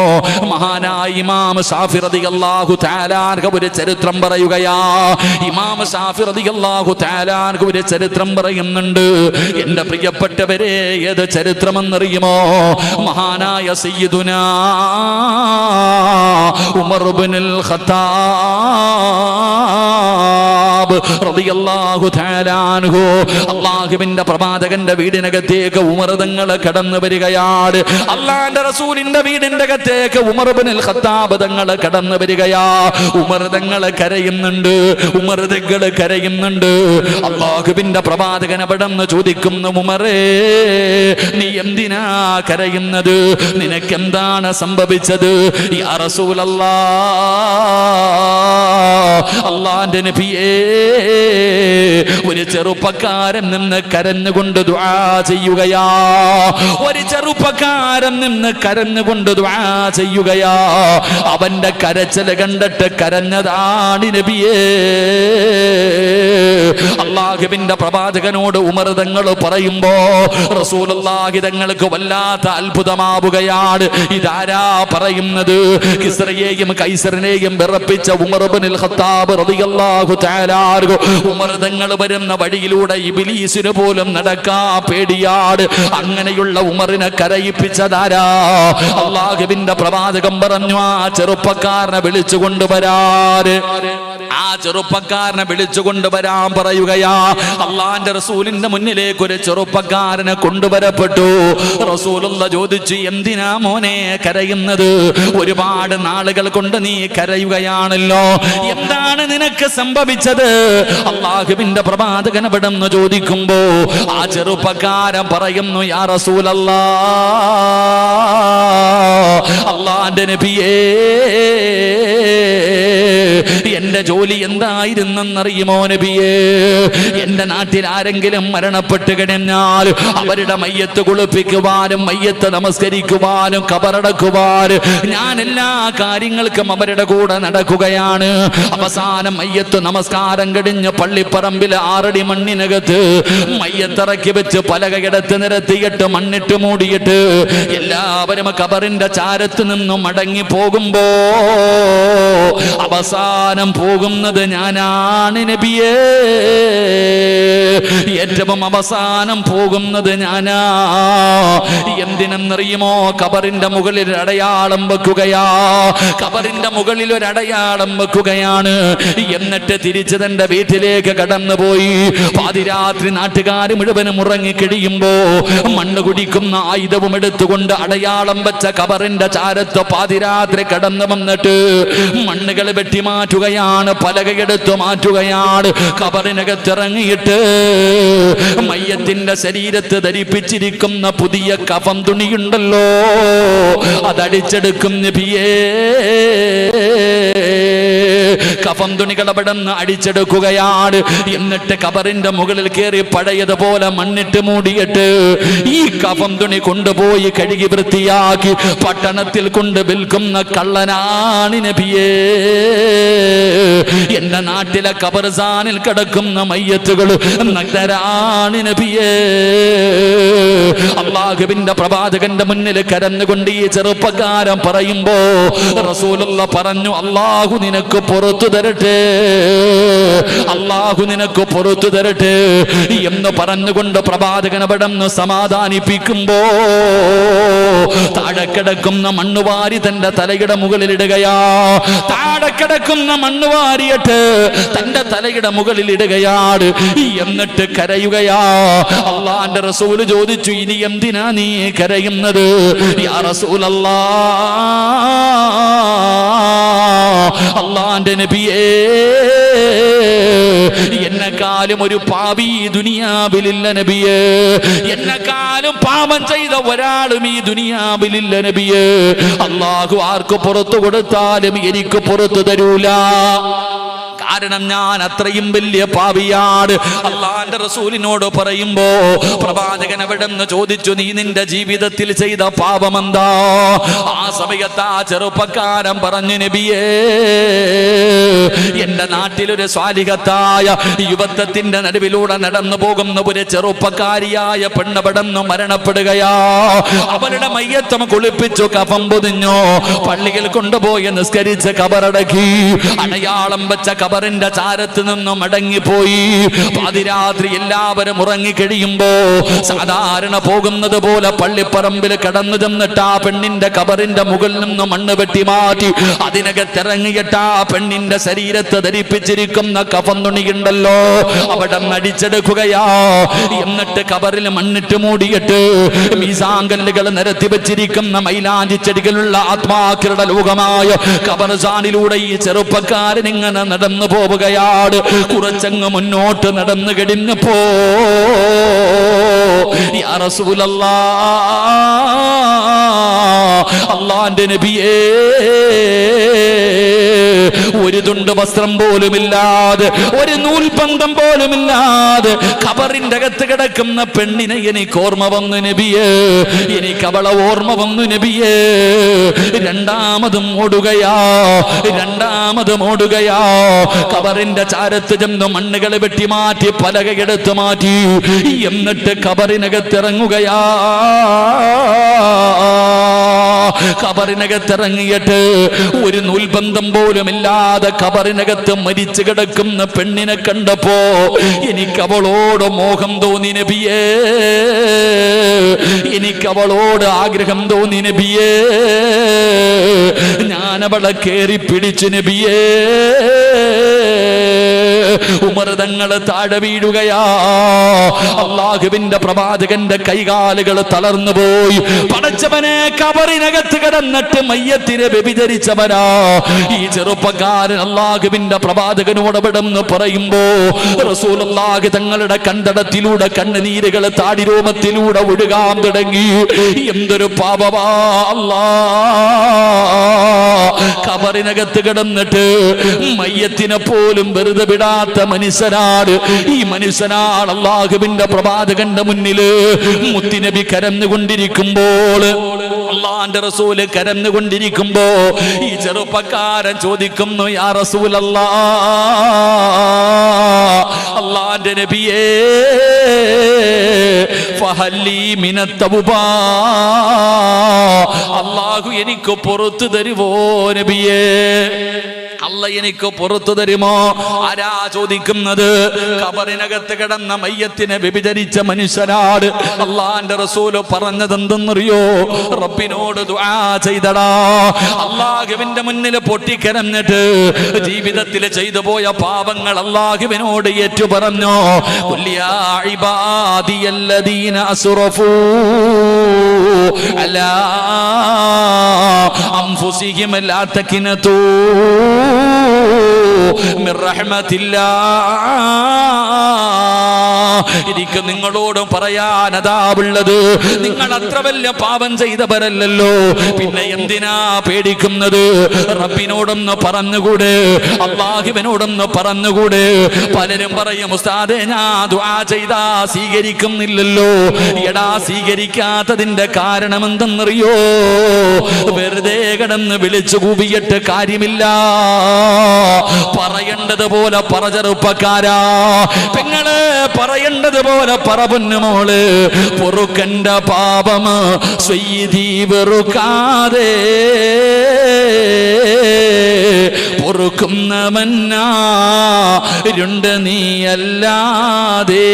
മഹാനായ ഇമാം ശാഫി റളിയല്ലാഹു തആല അൻഹു ഒരു ചരിത്രം പറയുകയാ. ഇമാം ശാഫി റളിയല്ലാഹു തആല അൻഹു ഒരു ചരിത്രം പറയുന്നുണ്ട്. എന്റെ പ്രിയപ്പെട്ടവരെ, ഏത് ചരിത്രമെന്നറിയുമോ? മഹാനായ സയ്യിദുനാ ഉമർ ഇബ്നുൽ ഖത്താബ് റളിയല്ലാഹു തആല അൻഹു, അല്ലാഹുവിന്റെ പ്രവാചകന്റെ വീടിനകത്തേക്ക് ഉമർ തങ്ങൾ കടന്നു വരികയാണ്. അല്ലാഹുവിന്റെ റസൂലിന്റെ വീടിന്റെ അകത്തേക്ക് ഉമർ ഇബ്നുൽ ഖത്താബ് തങ്ങൾ കടന്നു വരികയാ. ഉമർ തങ്ങൾ കരയുന്നുണ്ട്, ഉമർ തങ്ങൾ കരയുന്നുണ്ട്. അല്ലാഹുവിന്റെ പ്രവാചകൻ അവിടെന്ന് ചോദിക്കുന്നു, ഉമറേ നീ എന്തിനാ കരയുന്നത്? നിനക്ക് എന്താണ് സംഭവിച്ചത്? യാ റസൂലല്ലാഹ്, അല്ലാഹുവിന്റെ നബിയേ, ഒരു ചെറുപ്പക്കാരൻ നിന്ന് കരഞ്ഞുകൊണ്ട് ദുആ ചെയ്യുകയാ. ഒരു ചെറുപ്പക്കാരൻ നിന്ന് കരഞ്ഞുകൊണ്ട് ദുആ ചെയ്യുകയാ. അവന്റെ കരച്ചിൽ കണ്ടിട്ട് കരഞ്ഞതാണ് നബിയേ. അല്ലാഹുവിന്റെ പ്രവാചകനോട് ഉമർ തങ്ങൾ പറയുമ്പോ റസൂലുള്ളാഹി തങ്ങൾക്ക് വല്ലാത്ത അത്ഭുതമാവുകയാണ്. ഇതാരാ പറയുന്നത്? കിസ്റയെയും കൈസറിനെയും വിറപ്പിച്ച ഉമർ ഇബ്നുൽ ഖത്താബ് റളിയല്ലാഹു തആല അൻഹു. ഉമർ തങ്ങൾ വരുന്ന വഴിയിലൂടെ ഇബ്ലീസിന് പോലും നടക്കാ പേടിയാട്. അങ്ങനെയുള്ള ഉമറിനെ കരയിപ്പിച്ചതാരാ? അല്ലാഹുവിന്റെ പ്രവാചകൻ പറഞ്ഞു, ആ ചെറുപ്പക്കാരനെ വിളിച്ചു കൊണ്ടുവരാൻ. ആ ചെറുപ്പക്കാരനെ വിളിച്ചു കൊണ്ടുവരാൻ പറയുകയാ. അല്ലാഹുവിന്റെ റസൂലിന്റെ മുന്നിലേക്ക് ഒരു ചെറുപ്പക്കാരനെ കൊണ്ടുവരപ്പെട്ടു. റസൂലുള്ള ചോദിച്ചു, എന്തിനാ മോനെ കരയുന്നത്? ഒരുപാട് നാളുകൾ കൊണ്ട് നീ കരയുകയാണല്ലോ, എന്താണ് നിനക്ക് സംഭവിച്ചത്? അല്ലാഹുവിന്റെ പ്രവാചകൻ അവിടെന്ന് ചോദിക്കുമ്പോ ആ ചെറുപ്പക്കാരൻ പറയുന്നു, യാ റസൂലല്ലാഹ്, അല്ലാഹുവിന്റെ നബിയേ, എന്റെ ജോലി എന്തായിരുന്നെന്നറിയുമോ നബിയേ? എന്റെ നാട്ടിൽ ആരെങ്കിലും മരണപ്പെട്ട് കഴിഞ്ഞാൽ അവരുടെ മയ്യത്ത് കുളിപ്പിക്കുവാനും മയ്യത്ത് നമസ്കരിക്കുവാനും കബറടക്കുവാനും ഞാൻ എല്ലാ കാര്യങ്ങൾക്കും അവരുടെ കൂടെ നടക്കുകയാണ്. അവസാനം മയ്യത്ത് നമസ്കാരം കഴിഞ്ഞ് പള്ളിപ്പറമ്പിൽ 6 അടി മണ്ണിനകത്ത് മയ്യത്തിറക്കി വെച്ച് പലകയിടത്ത് നിരത്തിയിട്ട് മണ്ണിട്ട് മൂടിയിട്ട് എല്ലാവരും കബറിന്റെ ചാരത്ത് നിന്നും മടങ്ങി പോകുമ്പോ അവസാനം പോകുന്നത് ഞാനാണ് നബിയേ. ഏറ്റവും അവസാനം പോകുന്നത് ഞാനാ. എന്തിനെന്നറിയുമോ? കബറിന്റെ മുകളിൽ അടയാളം വെക്കുകയാ. കബറിന്റെ മുകളിൽ ഒരു അടയാളം വെക്കുകയാണ്. എന്നിട്ട് തിരിച്ച് തന്റെ വീട്ടിലേക്ക് കടന്നുപോയി. പാതിരാത്രി നാട്ടുകാർ മുഴുവനും ഉറങ്ങിക്കിടിയുമ്പോ മണ്ണ് കുടിക്കുന്ന ആയുധവും എടുത്തുകൊണ്ട് അടയാളം വെച്ച കബറിന്റെ ചാരത്ത് പാതിരാത്രി കടന്നു വന്നിട്ട് മണ്ണുകൾ വെട്ടിമാറ്റുകയാണ്, പലകയെടുത്തു മാറ്റുകയാണ്. കബറിനകത്തിറങ്ങിയിട്ട് മയ്യത്തിന്റെ ശരീരത്ത് ധരിപ്പിച്ചിരിക്കുന്ന പുതിയ കഫം തുണിയുണ്ടല്ലോ, അതടിച്ചെടുക്കും നബിയേ. കഫം തുണികൾ അവിടെ നിന്ന് അടിച്ചെടുക്കുകയാണ്. എന്നിട്ട് കബറിന്റെ മുകളിൽ കയറി പഴയതുപോലെ മണ്ണിട്ട് മൂടിയിട്ട് ഈ കഫം തുണി കൊണ്ടുപോയി കഴുകി വൃത്തിയാക്കി പട്ടണത്തിൽ കൊണ്ട് വിൽക്കുന്ന കള്ളനാണ് നബിയേ. എന്റെ നാട്ടിലെ ഖബർസ്ഥാനിൽ കിടക്കുന്ന മയ്യത്തുകൾ നഗ്നരാണ് നബിയേ. അല്ലാഹുവിന്റെ പ്രവാചകന്റെ മുന്നിൽ കരഞ്ഞുകൊണ്ട് ഈ ചെറുപ്പക്കാരൻ പറയുമ്പോ റസൂലുള്ള പറഞ്ഞു, അല്ലാഹു നിനക്ക് പുറത്തു തരട്ടെ, അല്ലാഹു നിനക്ക് പുറത്തു തരട്ടെ എന്ന് പറഞ്ഞുകൊണ്ട് പ്രവാചകൻ അവിടെ നിന്ന് സമാധാനിപ്പിക്കുമ്പോ താഴെ കിടക്കുന്ന മണ്ണുവാരി തന്റെ തലയുടെ മുകളിൽ ഇടുകയാ. താഴെ കിടക്കുന്ന മണ്ണുവാരിയിട്ട് തന്റെ തലയുടെ മുകളിൽ ഇടുകയാണ്. എന്നിട്ട് കരയുകയാ. അല്ലാഹുവിന്റെ റസൂൽ ചോദിച്ചു, ഇനി എന്തിനാ എന്തിനാ നീ കരയുന്നത്? യാ റസൂലല്ലാഹ്, അല്ലാഹുവിന്റെ നബിയേ, എന്നെക്കാളും ഒരു പാപി ഈ ദുനിയാവിലില്ല നബിയേ. എന്നെക്കാളും പാപം ചെയ്ത ഒരാളും ഈ ദുനിയാവിലില്ല നബിയേ. അല്ലാഹു ആർക്ക് പുറത്തു കൊടുത്താലും എനിക്ക് പുറത്തു തരൂല. കാരണം ഞാൻ അത്രയും വലിയ പാപിയാണ്. അള്ളാന്റെ റസൂലിനോട് പറയുമ്പോ പ്രവാചകൻ എവിടെന്ന് ചോദിച്ചു, നീ നിന്റെ ജീവിതത്തിൽ ചെയ്ത പാപമെന്താ? ആ സമയത്ത് ആ ചെറുപ്പക്കാരൻ പറഞ്ഞു, നബിയേ, എന്റെ നാട്ടിലൊരു സ്വാലിഹത്തായ യുവത്വത്തിന്റെ നടുവിലൂടെ നടന്നു പോകുന്ന ഒരു ചെറുപ്പക്കാരിയായ പെണ്ണവിടെന്ന് മരണപ്പെടുകയാ. അവരുടെ മയ്യത്തം കുളിപ്പിച്ചു, കഫം പൊതിഞ്ഞു, പള്ളിയിൽ കൊണ്ടുപോയി നിസ്കരിച്ച് കബറടക്കി. അടയാളം വെച്ച കബറിന്റെ ചാരത്ത് നിന്നും മടങ്ങിപ്പോയി. പാതിരാത്രി എല്ലാവരും ഉറങ്ങിക്കഴിയുമ്പോ സാധാരണ പോകുന്നത് പോലെ പള്ളിപ്പറമ്പിൽ കടന്നു ചെന്നിട്ട് ആ പെണ്ണിന്റെ കബറിന്റെ മുകളിൽ നിന്ന് മണ്ണ് വെട്ടി മാറ്റി അതിനകത്തിറങ്ങിയിട്ട് ആ പെണ്ണിന്റെ ശരീരത്തെ ധരിപ്പിച്ചിരിക്കുന്ന കഫൻ തുണിയുണ്ടല്ലോ അവിടെ നടിച്ചെടുക്കുകയാ. എന്നിട്ട് കബറിൽ മണ്ണിട്ട് മൂടിയിട്ട് മീസാങ്കല്ലുകൾ നിരത്തി വെച്ചിരിക്കുന്ന മൈലാഞ്ചി ചെടികളുള്ള ആത്മാക്കളുടെ ലോകമായ കബർസാനിലൂടെ ഈ ചെറുപ്പക്കാരൻ ഇങ്ങനെ നടന്നു പോവുകയാണ്. കുറച്ചങ്ങ് മുന്നോട്ട് നടന്നു കഴിഞ്ഞപ്പോ, യാ റസൂലല്ലാഹ്, അല്ലാഹുവിന്റെ നബിയേ, ഒരു തുണ്ട് വസ്ത്രം പോലുമില്ലാതെ, ഒരു നൂൽബന്ധം പോലുമില്ലാതെ ഖബറിന്റെ അകത്ത് കിടക്കുന്ന പെണ്ണിനെ എനിക്ക് ഓർമ്മ വന്നു നബിയേ. എനിക്ക് അവളെ ഓർമ്മ വന്നു നബിയേ. രണ്ടാമതും ഓടുകയാ. ഖബറിന്റെ ചാരത്ത് ചെന്ന് മണ്ണുകൾ വെട്ടി മാറ്റി പലകയെടുത്ത് മാറ്റി. എന്നിട്ട് ഖബറിനകത്തിറങ്ങുകയാ. ഖബറിനകത്തിറങ്ങിയിട്ട് ഒരു നൂൽബന്ധം പോലും ഇല്ലാതെ ഖബറിനകത്ത് മരിച്ചു കിടക്കുന്ന പെണ്ണിനെ കണ്ടപ്പോ എനിക്ക് അവളോട് മോഹം തോന്നി നബിയേ. എനിക്ക് അവളോട് ആഗ്രഹം തോന്നി നബിയേ. ഞാനവളെ കേറി പിടിച്ചു നബിയേ. ഉമർ തങ്ങൾ താഴെ വീഴുകയാ. അല്ലാഹുവിന്റെ പ്രവാചകന്റെ കൈകാലുകൾ തളർന്നു പോയി. പടച്ചവനെ, കബറിനകത്ത് കിടന്നിട്ട് മയ്യത്തിനെ വ്യഭിചരിച്ചവരാ ഈ ചെറുപ്പക്കാരൻ. അല്ലാഹുവിന്റെ പ്രവാചകനോട് വിടന്ന് പറയുമ്പോ റസൂലുള്ളാഹി തങ്ങളുടെ കണ്ടടത്തിലൂടെ കണ്ണുനീരുകൾ താടിരോമത്തിലൂടെ ഒഴുകാൻ തുടങ്ങി. എന്തൊരു പാപമാ അല്ലാഹ്! കബറിനകത്ത് കിടന്നിട്ട് മയ്യത്തിനെ പോലും വെറുതെ വിടാത്ത മനുഷ്യനാണ് ഈ മനുഷ്യനാണ്. അല്ലാഹുവിന്റെ പ്രവാചകന്റെ മുന്നില് മുത്തുനബി കരഞ്ഞുകൊണ്ടിരിക്കുമ്പോൾ, അല്ലാഹുവിന്റെ റസൂല് കരഞ്ഞുകൊണ്ടിരിക്കുമ്പോ ഈ ചെറുപ്പക്കാരൻ ചോദിക്കുന്നു, യാ റസൂലല്ലാഹ്, അല്ലാഹുവിന്റെ നബിയേ, ഫഹല്ലി മിനത്ത് തൗബാ, അല്ലാഹു എനിക്ക് പുറത്തു തരുവോ നബിയേ? അല്ല എനിക്ക് പുറത്തു തരുമോ? ആരാ ചോദിക്കുന്നത്? ഖബറിനകത്ത് കിടന്ന മയ്യത്തിനെ വ്യഭിചരിച്ച മനുഷ്യനാണ്. അല്ലാഹുവിന്റെ റസൂല് പറഞ്ഞത് എന്തെന്നറിയോ? റബ്ബിനോട് ദുആ ചെയ്തടാ. അല്ലാഹുവിന്റെ മുന്നിൽ പൊട്ടിക്കരഞ്ഞിട്ട് ജീവിതത്തിൽ ചെയ്തു പോയ പാപങ്ങൾ അല്ലാഹുവിനോട് ഏറ്റു പറഞ്ഞു. ഖുൽ യാ ഇബാദിയല്ലദീന അസ്റഫൂ അലാ അൻഫുസിഹിം ലാ തഖ്നതൂ മിർ റഹ്മത്തില്ലാഹ്. എനിക്ക് നിങ്ങളോട് പറയാൻ അതാവുള്ളത്, നിങ്ങൾ അത്ര വലിയ പാപം ചെയ്തവരല്ലല്ലോ, പിന്നെ എന്തിനാ പേടിക്കുന്നത്? റബ്ബിനോടൊന്ന് പറഞ്ഞുകൂടെ? അല്ലാഹുവിനോടൊന്ന് പറഞ്ഞുകൂടെ? പലരും പറയും, ഉസ്താദേ, ഞാൻ ദുആ ചെയ്താ സ്വീകരിക്കുന്നില്ലല്ലോ. എടാ, സ്വീകരിക്കാത്തതിന്റെ കാരണം എന്തെന്നറിയോ? വെറുതെ കിടന്ന് വിളിച്ചു കൂവിയിട്ട് കാര്യമില്ല. പറയേണ്ടത് പോലെ പറ ചെറുപ്പക്കാരാ, പെങ്ങള് പറയേണ്ടത് പോലെ പറ പൊന്നുമോള്. പൊറുക്കന്റെ പാപം സ്വയ്യിദി വെറുക്കാതെ പൊറുക്കുന്നവനാരുണ്ട് നീയല്ലാതെ.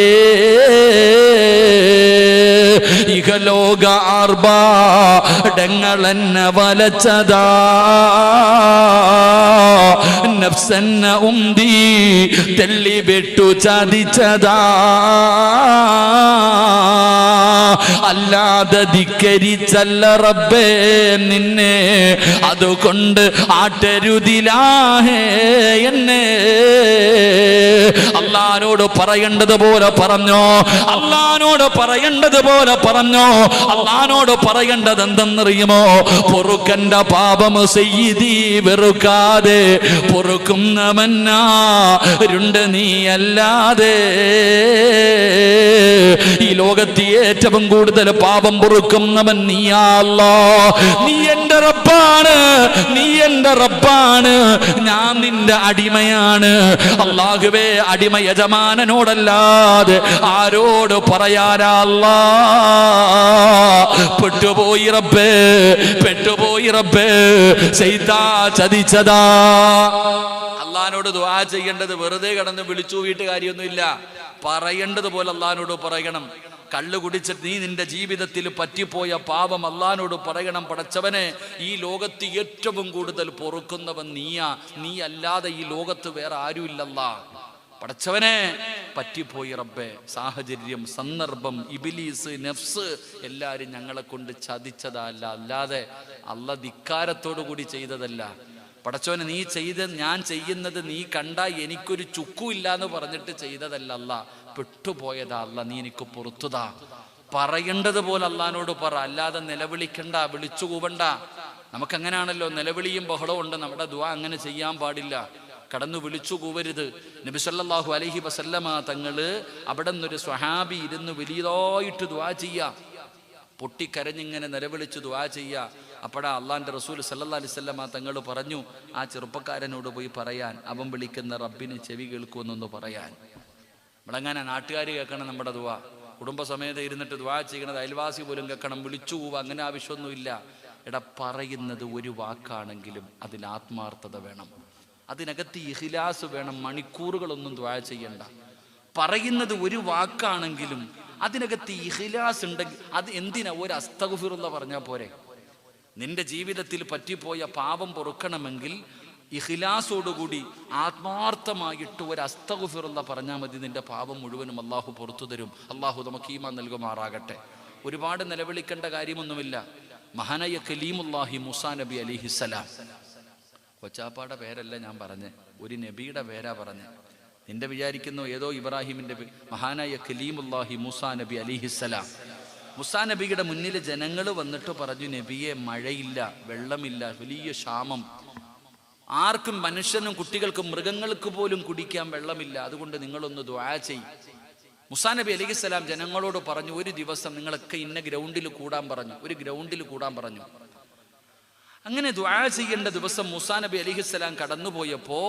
ഇഹലോക ആർഭാടങ്ങളെന്നെ വലച്ചതാ, നഫ്സെന്ന ഉന്തി തള്ളിവിട്ടു ചതിച്ചതാ. അല്ലാതെ ധിക്കരിച്ചല്ല റബ്ബേ നിന്നെ, അതുകൊണ്ട് ആട്ടരുതിലാഹേ എന്നെ. അള്ളാനോട് പറയേണ്ടതുപോലെ പറഞ്ഞോ, അള്ളാനോട് പറയേണ്ടതുപോലെ പറഞ്ഞോ. അള്ളാനോട് പറയേണ്ടത് എന്തെന്നറിയുമോ? പൊറുക്കന്റെ പാപം സയ്യിദി വെറുക്കാതെ പൊറുക്കുന്നവനാരുണ്ട് നീയല്ലാതെ. ഈ ലോകത്ത് ഏറ്റവും കൂടുതൽ പാപം പൊറുക്കുന്നവൻ നീയാ അല്ലാഹ്. നീ എന്റെ റബ്ബാണ്, നീ എന്റെ റബ്ബാണ്, ഞാൻ നിന്റെ അടിമയാണ്. അല്ലാഹുവേ, അടിമ യജമാനനോടല്ലാതെ ആരോട് പറയാനാ അല്ലാഹ്? പെട്ടുപോയി റബ്ബേ, പെട്ടുപോയി റബ്ബേ, ശൈത്താൻ ചതിച്ചതാ. അള്ളാഹിനോട് ദുആ ചെയ്യേണ്ടത് വെറുതെ കിടന്ന് വിളിച്ചു വീട്ട് കാര്യമൊന്നുമില്ല. പറയേണ്ടതുപോലെ അള്ളാഹിനോട് പറയണം. കള്ളു കുടിച്ചിട്ട് നീ നിന്റെ ജീവിതത്തിൽ പറ്റിപ്പോയ പാപം അള്ളാഹിനോട് പറയണം. പടച്ചവനെ, ഈ ലോകത്ത് ഏറ്റവും കൂടുതൽ പൊറുക്കുന്നവൻ നീയാ, നീ അല്ലാതെ ഈ ലോകത്ത് വേറെ ആരുമില്ലല്ലാ. പടച്ചവനെ, പറ്റിപ്പോയി റബ്ബേ. സാഹചര്യം, സന്ദർഭം, ഇബിലീസ്, നഫ്സ് എല്ലാവരും ഞങ്ങളെ കൊണ്ട് ചതിച്ചതല്ല, അല്ലാതെ അല്ല ധിക്കാരത്തോടു കൂടി ചെയ്തതല്ല. പടച്ചവനെ, നീ ഞാൻ ചെയ്യുന്നത് നീ കണ്ടാ എനിക്കൊരു ചുക്കുമില്ല എന്ന് പറഞ്ഞിട്ട് ചെയ്തതല്ല അല്ല, പെട്ടുപോയതാ അല്ല, നീ എനിക്ക് പുറത്തുതാ. പറയേണ്ടത് പോലെ അള്ളാഹിനോട് പറ, അല്ലാതെ നിലവിളിക്കണ്ട, വിളിച്ചു കൂവണ്ട. നമുക്കങ്ങനെയാണല്ലോ, നിലവിളിയും ബഹളവും ഉണ്ട്. നമ്മുടെ ദുആ അങ്ങനെ ചെയ്യാൻ പാടില്ല. കടന്നു വിളിച്ചു കൂവരുത്. നബി സല്ലല്ലാഹു അലൈഹി വസല്ലമ തങ്ങള് അവിടെ നിന്നൊരു സ്വഹാബി ഇരുന്ന് വലിയതായിട്ട് ദുആ ചെയ്യാ, പൊട്ടിക്കരഞ്ഞിങ്ങനെ നിലവിളിച്ച് ദുആ ചെയ്യാ. അപ്പോഴാ അള്ളാന്റെ റസൂൽ സല്ലല്ലാഹു അലൈഹി വസല്ലമ തങ്ങൾ പറഞ്ഞു, ആ ചെറുപ്പക്കാരനോട് പോയി പറയാൻ, അവൻ വിളിക്കുന്ന റബ്ബിന് ചെവി കേൾക്കുമെന്നൊന്ന് പറയാൻ. നമ്മളെങ്ങനെ നാട്ടുകാർ കേൾക്കണം നമ്മുടെ ദുആ, കുടുംബസമേതം ഇരുന്നിട്ട് ദുആ ചെയ്യണത് അയൽവാസി പോലും കേൾക്കണം, വിളിച്ചു പോവുക, അങ്ങനെ ആവശ്യമൊന്നുമില്ല. എടാ, പറയുന്നത് ഒരു വാക്കാണെങ്കിലും അതിൽ ആത്മാർത്ഥത വേണം, അതിനകത്ത് ഇഖ്ലാസ് വേണം. മണിക്കൂറുകളൊന്നും ദുആ ചെയ്യണ്ട. പറയുന്നത് ഒരു വാക്കാണെങ്കിലും അതിനകത്ത് ഇഖ്ലാസ് ഉണ്ടെങ്കിൽ അത് എന്തിനാ ഒരു അസ്തഗ്ഫിറുല്ലാ പറഞ്ഞാൽ പോരെ? നിന്റെ ജീവിതത്തിൽ പറ്റിപ്പോയ പാപം പൊറുക്കണമെങ്കിൽ ഇഖ്ലാസോടുകൂടി ആത്മാർത്ഥമായിട്ട് ഒരു അസ്തഗ്ഫിറുല്ലാ പറഞ്ഞാൽ മതി. നിന്റെ പാപം മുഴുവനും അള്ളാഹു പുറത്തു തരും. അള്ളാഹു നമുക്ക് ഈമാൻ നൽകുമാറാകട്ടെ. ഒരുപാട് നിലവിളിക്കേണ്ട കാര്യമൊന്നുമില്ല. മഹാനായ കലീമുല്ലാഹി മൂസാ നബി അലൈഹിസ്സലാം, കൊച്ചാപ്പാടെ പേരല്ല ഞാൻ പറഞ്ഞേ, ഒരു നബിയുടെ പേരാ പറഞ്ഞേ. നിന്റെ വിചാരിക്കുന്നു ഏതോ ഇബ്രാഹിമിന്റെ മഹാനായ കലീമുല്ലാഹി മൂസാ നബി അലൈഹിസ്സലാം. മൂസാ നബിയുടെ മുന്നിൽ ജനങ്ങൾ വന്നിട്ട് പറഞ്ഞു, നബിയെ, മഴയില്ല, വെള്ളമില്ല, വലിയ ക്ഷാമം, ആർക്കും, മനുഷ്യനും കുട്ടികൾക്കും മൃഗങ്ങൾക്ക് പോലും കുടിക്കാൻ വെള്ളമില്ല, അതുകൊണ്ട് നിങ്ങളൊന്ന് ദുആ ചെയ്യ്. മൂസാ നബി അലൈഹിസ്സലാം ജനങ്ങളോട് പറഞ്ഞു, ഒരു ദിവസം നിങ്ങളൊക്കെ ഇന്ന ഗ്രൗണ്ടിൽ കൂടാൻ പറഞ്ഞു. ഒരു ഗ്രൗണ്ടിൽ കൂടാൻ പറഞ്ഞു. അങ്ങനെ ദുആ ചെയ്യേണ്ട ദിവസം മൂസാ നബി അലൈഹിസ്സലാം കടന്നുപോയപ്പോ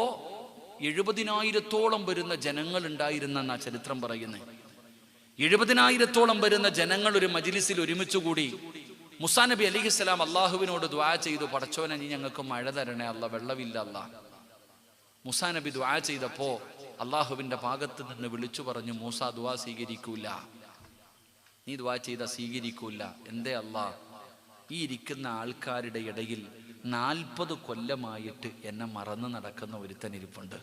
70,000-ഓളം വരുന്ന ജനങ്ങൾ ഉണ്ടായിരുന്നെന്നാ ചരിത്രം പറയുന്നത്. 70,000-ഓളം വരുന്ന ജനങ്ങൾ ഒരു മജ്ലിസിൽ ഒരുമിച്ച് കൂടി. മൂസാ നബി അലൈഹിസ്സലാം അള്ളാഹുവിനോട് ദുആ ചെയ്തു, പടച്ചോനെ, നീ ഞങ്ങൾക്ക് മഴ തരണേ അല്ലാ, വെള്ളമില്ല അല്ലാ. മൂസാ നബി ദുആ ചെയ്തപ്പോ അള്ളാഹുവിന്റെ ഭാഗത്ത് നിന്ന് വിളിച്ചു പറഞ്ഞു, മൂസാ, ദുആ സ്വീകരിക്കൂല, നീ ദുആ ചെയ്ത സ്വീകരിക്കൂല. എന്തേ അല്ലാ? ഈ ഇരിക്കുന്ന ആൾക്കാരുടെ ഇടയിൽ 40 കൊല്ലമായിട്ട് എന്നെ മറന്നു നടക്കുന്ന ഒരുത്തനിരിപ്പുണ്ട്.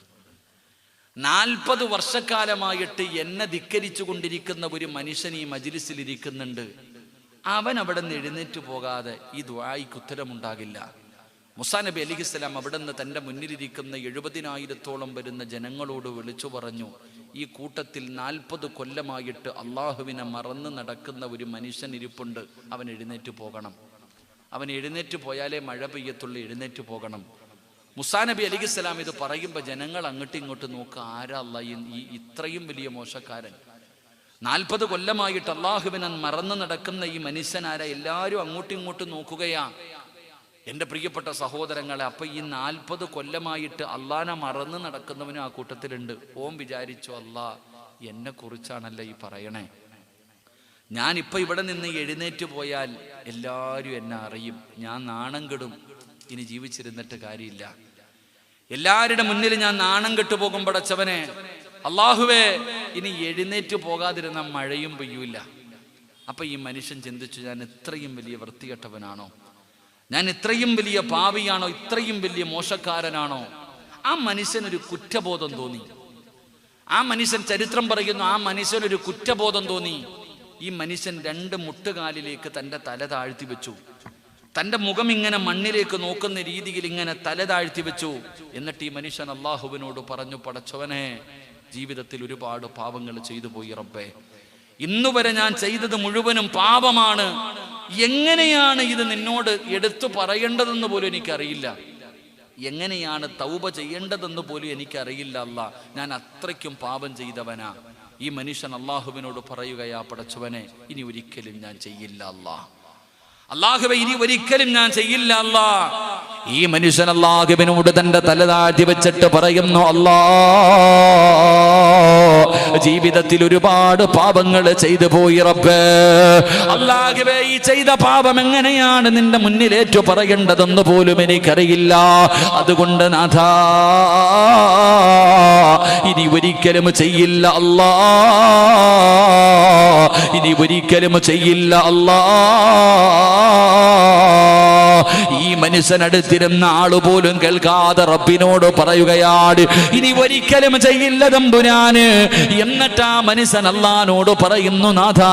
40 വർഷക്കാലമായിട്ട് എന്നെ ധിക്കരിച്ചു കൊണ്ടിരിക്കുന്ന ഒരു മനുഷ്യൻ ഈ മജ്ലിസിൽ ഇരിക്കുന്നുണ്ട്. അവൻ അവിടെ നിന്ന് എഴുന്നേറ്റ് പോകാതെ ഈ ദുആയ്ക്ക് ഉത്തരമുണ്ടാകില്ല. മൂസാ നബി അലൈഹിസ്സലാം അവിടെ നിന്ന് തൻ്റെ മുന്നിലിരിക്കുന്ന 70,000-ഓളം വരുന്ന ജനങ്ങളോട് വിളിച്ചു പറഞ്ഞു, ഈ കൂട്ടത്തിൽ 40 കൊല്ലമായിട്ട് അള്ളാഹുവിനെ മറന്ന് നടക്കുന്ന ഒരു മനുഷ്യൻ ഇരിപ്പുണ്ട്, അവൻ എഴുന്നേറ്റ് പോകണം. അവൻ എഴുന്നേറ്റ് പോയാലേ മഴ പെയ്യത്തുള്ളൂ, എഴുന്നേറ്റ് പോകണം. മൂസാ നബി അലൈഹിസ്സലാം ഇത് പറയുമ്പോൾ ജനങ്ങൾ അങ്ങോട്ടും ഇങ്ങോട്ടും നോക്കുക, ആരാ അല്ലാ ഈ ഇത്രയും വലിയ മോശക്കാരൻ? 40 കൊല്ലമായിട്ട് അള്ളാഹുവിനെ മറന്ന് നടക്കുന്ന ഈ മനുഷ്യനാരാ? എല്ലാവരും അങ്ങോട്ടും ഇങ്ങോട്ടും നോക്കുകയാ. എൻ്റെ പ്രിയപ്പെട്ട സഹോദരങ്ങളെ, അപ്പൊ ഈ 40 കൊല്ലമായിട്ട് അള്ളാനെ മറന്ന് നടക്കുന്നവനും ആ കൂട്ടത്തിലുണ്ട്. ഓം വിചാരിച്ചു, അല്ലാ എന്നെ കുറിച്ചാണല്ലോ ഈ പറയണേ, ഞാനിപ്പോൾ ഇവിടെ നിന്ന് എഴുന്നേറ്റ് പോയാൽ എല്ലാവരും എന്നെ അറിയും, ഞാൻ നാണം കെടും, ഇനി ജീവിച്ചിരുന്നിട്ട് കാര്യമില്ല, എല്ലാവരുടെ മുന്നിൽ ഞാൻ നാണം കെട്ടുപോകും. പടച്ചവനെ, അള്ളാഹുവേ, ഇനി എഴുന്നേറ്റ് പോകാതിരുന്ന മഴയും പെയ്യൂല. അപ്പൊ ഈ മനുഷ്യൻ ചിന്തിച്ചു, ഞാൻ ഇത്രയും വലിയ വൃത്തികെട്ടവനാണോ? ഞാൻ ഇത്രയും വലിയ പാപിയാണോ? ഇത്രയും വലിയ മോശക്കാരനാണോ? ആ മനുഷ്യനൊരു കുറ്റബോധം തോന്നി. ആ മനുഷ്യൻ, ചരിത്രം പറയുന്നു, ആ മനുഷ്യനൊരു കുറ്റബോധം തോന്നി. ഈ മനുഷ്യൻ 2 മുട്ടുകാലിലേക്ക് തൻ്റെ തല താഴ്ത്തി വെച്ചു. തൻ്റെ മുഖം ഇങ്ങനെ മണ്ണിലേക്ക് നോക്കുന്ന രീതിയിൽ ഇങ്ങനെ തല താഴ്ത്തി വെച്ചു. എന്നിട്ട് ഈ മനുഷ്യൻ അള്ളാഹുവിനോട് പറഞ്ഞു, പടച്ചവനെ, ജീവിതത്തിൽ ഒരുപാട് പാപങ്ങൾ ചെയ്തു പോയി റബ്ബേ. ഇന്നുവരെ ഞാൻ ചെയ്തത് മുഴുവനും പാപമാണ്. എങ്ങനെയാണ് ഇത് നിന്നോട് എടുത്തു പറയേണ്ടതെന്ന് പോലും എനിക്കറിയില്ല. എങ്ങനെയാണ് തൗബ ചെയ്യേണ്ടതെന്ന് പോലും എനിക്കറിയില്ല അല്ലാ. ഞാൻ അത്രയ്ക്കും പാപം ചെയ്തവനാ. ഈ മനുഷ്യൻ അള്ളാഹുവിനോട് പറയുകയാ, പടച്ചവനെ, ഇനി ഒരിക്കലും ഞാൻ ചെയ്യില്ല അല്ലാ. അല്ലാഹുവേ, ഇനി ഒരിക്കലും ഞാൻ ചെയ്യില്ല അല്ലാ. ഈ മനുഷ്യൻ അല്ലാഹുവിനോട് തന്റെ തല താഴ്ത്തി വെച്ചിട്ട് പറയുന്നു, അല്ലാ, ജീവിതത്തിൽ ഒരുപാട് പാപങ്ങൾ ചെയ്തു പോയി റബ്ബേ. അല്ലാഹുവേ, ഈ ചെയ്ത പാപം എങ്ങനെയാണ് നിന്റെ മുന്നിലേറ്റു പറയേണ്ടതെന്ന് പോലും എനിക്കറിയില്ല. അതുകൊണ്ട് നാഥാ, ഇനി ഒരിക്കലും ചെയ്യില്ല അല്ലാ, ഇനി ഒരിക്കലും ചെയ്യില്ല അല്ലാ. ഈ മനുഷ്യനടുത്തിരുന്ന ആളുപോലും കേൾക്കാതെ റബ്ബിനോട് പറയുകയാണ്, ഇനി ഒരിക്കലും ചെയ്യില്ല തമ്പുരാന്. എന്നിട്ട് ആ മനുഷ്യൻ അല്ലാഹുവോട് പറയുന്നു, നാഥാ,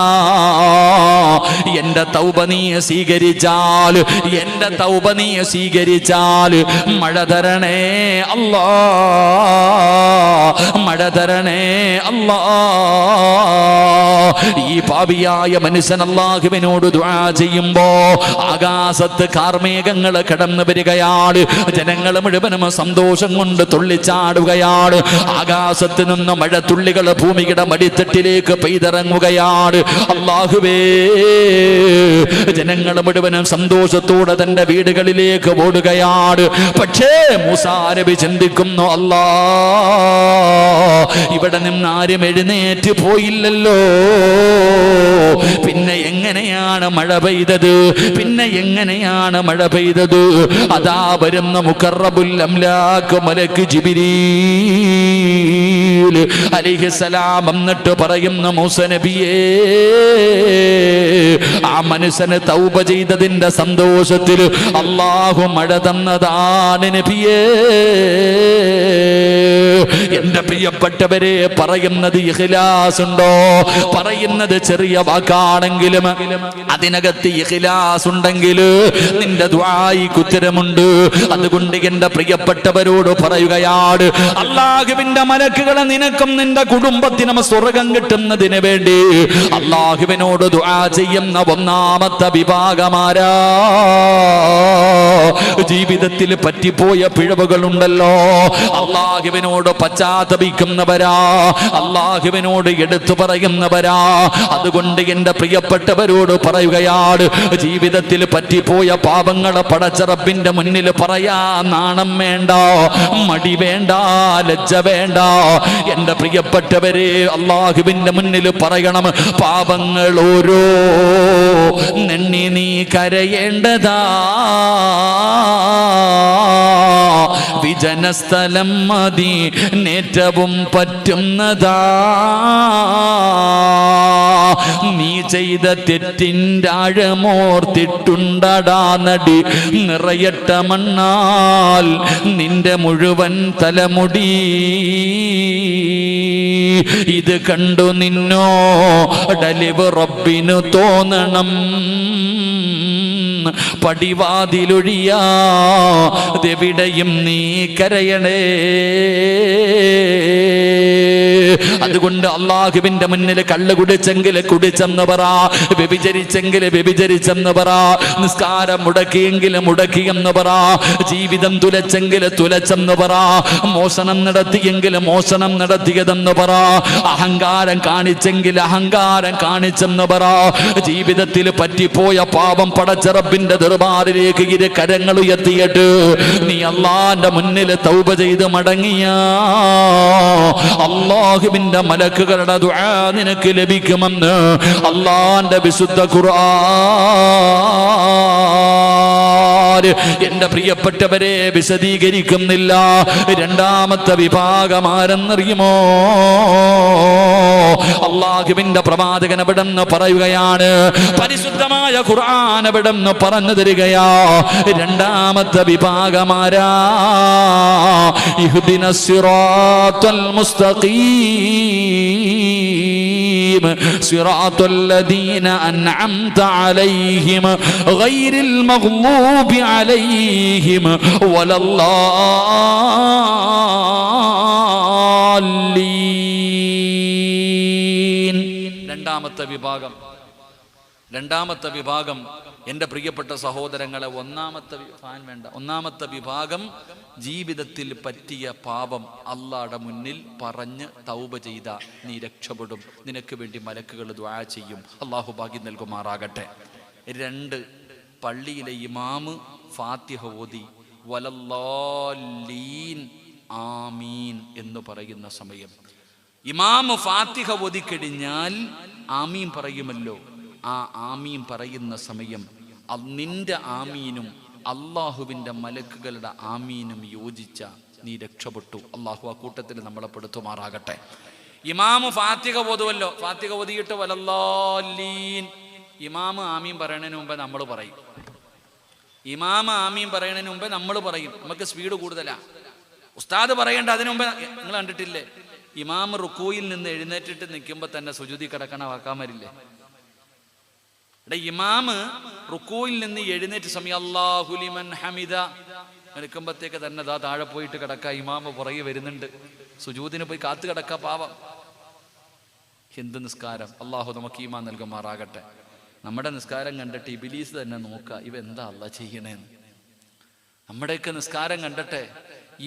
എന്റെ തൗബ നീ സ്വീകരിച്ചാൽ, എന്റെ തൗബ നീ സ്വീകരിച്ചാൽ മഴ തരണേ അല്ലാ, മഴ തരണേ അല്ലാ. ഈ പാപിയായ മനുഷ്യൻ അല്ലാഹുവിനോട് ദുആ ചെയ്യുമ്പോ ആകാശത്ത് കാർമേഘങ്ങൾ കടന്നു വരികയാണ്. ജനങ്ങൾ മുഴുവനും സന്തോഷം കൊണ്ട് തുള്ളിച്ചാടുകയാണ്. ആകാശത്ത് നിന്ന് മഴത്തുള്ളികൾ ഭൂമിയുടെ മടിത്തട്ടിലേക്ക് പെയ്തിറങ്ങുകയാണ്. അല്ലാഹുവേ, ജനങ്ങൾ മുഴുവനും സന്തോഷത്തോടെ തന്റെ വീടുകളിലേക്ക് ഓടുകയാണ്. പക്ഷേ മൂസാ നബി ചിന്തിക്കുന്നു, അല്ലാ, ഇവിടെ നിന്ന് ആരും എഴുന്നേറ്റ് പോയില്ലല്ലോ, പിന്നെ എങ്ങനെയാണ് മഴ പെയ്തത്? പിന്നെ എങ്ങനെയാണ് മഴ പെയ്തത്? അതാ വരുന്ന മുഖറബുൽ അംലാക്ക് മലക്ക് ജിബ്രീൽ അലൈഹിസ്സലാം എന്നിട്ട് പറയുന്ന, മൂസ നബിയേ, ആ മനുഷ്യന് തൗബ ചെയ്തതിന്റെ സന്തോഷത്തിൽ അല്ലാഹു മഴ തന്നതാണ് നബിയേ. എന്റെ പ്രിയപ്പെട്ടവരെ, പറയുന്നത് ഇഖ്ലാസ് ഉണ്ടോ? പറയുന്നത് ചെറിയ വാക്കാണെങ്കിലും അതിനകത്ത് ഇഖ്ലാസ് ഉണ്ടെങ്കിൽ നിന്റെ ദുആയിക്ക് ഉത്തരമുണ്ട്. അതുകൊണ്ട് എന്റെ പ്രിയപ്പെട്ടവരോട് പറയുകയാണ്, അല്ലാഹുവിന്റെ മലക്കുകളെ നിനക്കും നിന്റെ കുടുംബത്തിനും സ്വർഗം കിട്ടുന്നതിന് വേണ്ടി അല്ലാഹുവിനോട് ദുആ ചെയ്യുന്ന ഒന്നാമത്തെ വിഭാഗമാരാ, ജീവിതത്തിൽ പറ്റിപ്പോയ പിഴവുകളുണ്ടല്ലോ, അല്ലാഹുവിനോട് പശ്ചാത്തപിക്കുന്നവരാ, അല്ലാഹുവിനോട് എടുത്തു പറയുന്നവരാ. അതുകൊണ്ട് എന്റെ പ്രിയപ്പെട്ടവരോട് പറയുകയാണ്, ജീവിതത്തിൽ പറ്റിപ്പോയ പാപങ്ങളെ പടച്ച റബ്ബിന്റെ മുന്നിൽ പറയാ നാണം വേണ്ട, മടി വേണ്ട, ലജ്ജ വേണ്ട. എന്റെ പ്രിയപ്പെട്ടവരെ, അല്ലാഹുവിന്റെ മുന്നിൽ പറയണം, പാപങ്ങൾ ഓരോ നെണ്ണി നീ കരയേണ്ടതാ, വിജനസ്ഥലം മതി നേറ്റവും പറ്റുന്നതാ, നീ ചെയ്ത തെറ്റിൻ്റെ ആഴമോർത്തിട്ടുണ്ടടാ നടി, നിറയട്ട മണ്ണാൽ നിന്റെ മുഴുവൻ തലമുടി. ഇത് കണ്ടു നിന്നോ ഡലിവ് റബ്ബിനു തോന്നണം, പടിവാതിലൊഴിയാതെവിടെയും നീ കരയണേ. അതുകൊണ്ട് അല്ലാഹുവിന്റെ മുന്നിൽ കള്ള് കുടിച്ചെങ്കിൽ കുടിച്ചെന്ന് പറ, വ്യഭിചരിച്ചെങ്കിൽ വ്യഭിചരിച്ചെന്ന് പറ, നിസ്കാരം മുടക്കിയെങ്കിൽ മുടക്കിയെന്ന് പറ, ജീവിതം തുലച്ചെങ്കിൽ തുലച്ചെന്ന് പറ, മോഷണം നടത്തിയെങ്കിൽ മോഷണം നടത്തിയതെന്ന് പറ, അഹങ്കാരം കാണിച്ചെങ്കിൽ അഹങ്കാരം കാണിച്ചെന്ന് പറ. ജീവിതത്തിൽ പറ്റിപ്പോയ പാപം പടച്ച റബ്ബിന്റെ ദർബാറിലേക്ക് ഇരു കരങ്ങൾ ഉയർത്തിയിട്ട് നീ അല്ലാഹുവിന്റെ മുന്നിൽ തൗബ ചെയ്ത് മടങ്ങിയ അല്ലാഹുവിന്റെ മലക്കുകളുടെ ദുആ നിനക്ക് ലഭിക്കുമെന്ന് അല്ലാഹുവിന്റെ വിശുദ്ധ ഖുർആൻ. എന്റെ പ്രിയപ്പെട്ടവരെ, വിശദീകരിക്കുന്നില്ല. രണ്ടാമത്തെ വിഭാഗം ആരെന്നറിയുമോ? അല്ലാഹുവിന്റെ പ്രവാചകൻ എവിടെന്ന് പറയുകയാണ്, പരിശുദ്ധമായ ഖുർആൻ എവിടെന്ന് പറഞ്ഞു തരികയാ. രണ്ടാമത്തെ വിഭാഗമാരാ, ഇഹ്ദിനസ് സിറാത്തൽ മുസ്തഖീം, عليهم صراط الذين أنعمت عليهم غير المغضوب عليهم ولا الضالين. രണ്ടാമത്തെ വിഭാഗം എൻ്റെ പ്രിയപ്പെട്ട സഹോദരങ്ങളെ, ഒന്നാമത്തെ വിഭാഗം ജീവിതത്തിൽ പറ്റിയ പാപം അള്ളാഹുടെ മുന്നിൽ പറഞ്ഞ് തൗബ ചെയ്ത നീ രക്ഷപ്പെടും. നിനക്ക് വേണ്ടി മലക്കുകൾ ദുആ ചെയ്യും. അള്ളാഹു ഭാഗ്യം നൽകുമാറാകട്ടെ. 2, പള്ളിയിലെ ഇമാമ് ഫാത്തിഹ ഓതി വലല്ലാലീൻ ആമീൻ എന്ന് പറയുന്ന സമയം, ഇമാമ് ഫാത്തിഹ ഓതി കഴിഞ്ഞാൽ ആമീൻ പറയുമല്ലോ, ആ ആമീൻ പറയുന്ന സമയം നിന്റെ ആമീനും അള്ളാഹുവിൻ്റെ മലക്കുകളുടെ ആമീനും യോജിച്ച നീ രക്ഷപ്പെട്ടു. അള്ളാഹു ആ കൂട്ടത്തിൽ നമ്മളെ പെടുത്തുമാറാകട്ടെ. ഇമാമ് ഫാത്തിഹ ഓതുവല്ലോ, ഫാത്തിഹ ഓതിയിട്ട് വലല്ലാലീൻ, ഇമാമ് ആമീൻ പറയണതിന് മുമ്പേ നമ്മൾ പറയും. ഇമാമ് ആമീൻ പറയണതിന് മുമ്പേ നമ്മൾ പറയും. നമുക്ക് സ്പീഡ് കൂടുതലാ. ഉസ്താദ് പറയേണ്ട അതിനു മുമ്പേ. നിങ്ങൾ കണ്ടിട്ടില്ലേ, ഇമാമ് റുക്കൂയിൽ നിന്ന് എഴുന്നേറ്റിട്ട് നിൽക്കുമ്പോൾ തന്നെ സുജൂദി കിടക്കണ വാക്കാമരില്ലേ? ഇമാമ് റുക്കൂയിൽ നിന്ന് എഴുന്നേറ്റ് സമയം അല്ലാഹു ലിമൻ ഹമിദ എടുക്കുമ്പോഴത്തേക്ക് തന്നെ ദാ താഴെ പോയിട്ട് കിടക്ക. ഇമാമ് പുറകെ വരുന്നുണ്ട്, സുജൂദിന് പോയി കാത്തു കിടക്ക. പാവം. എന്ത് നിസ്കാരം! അള്ളാഹു നമുക്ക് ഈമാൻ നൽകുമാറാകട്ടെ. നമ്മുടെ നിസ്കാരം കണ്ടിട്ട് ഇബിലീസ് തന്നെ നോക്കുക, ഇവ എന്താ അള്ളാഹ് ചെയ്യണേന്ന്. നമ്മുടെയൊക്കെ നിസ്കാരം കണ്ടിട്ടെ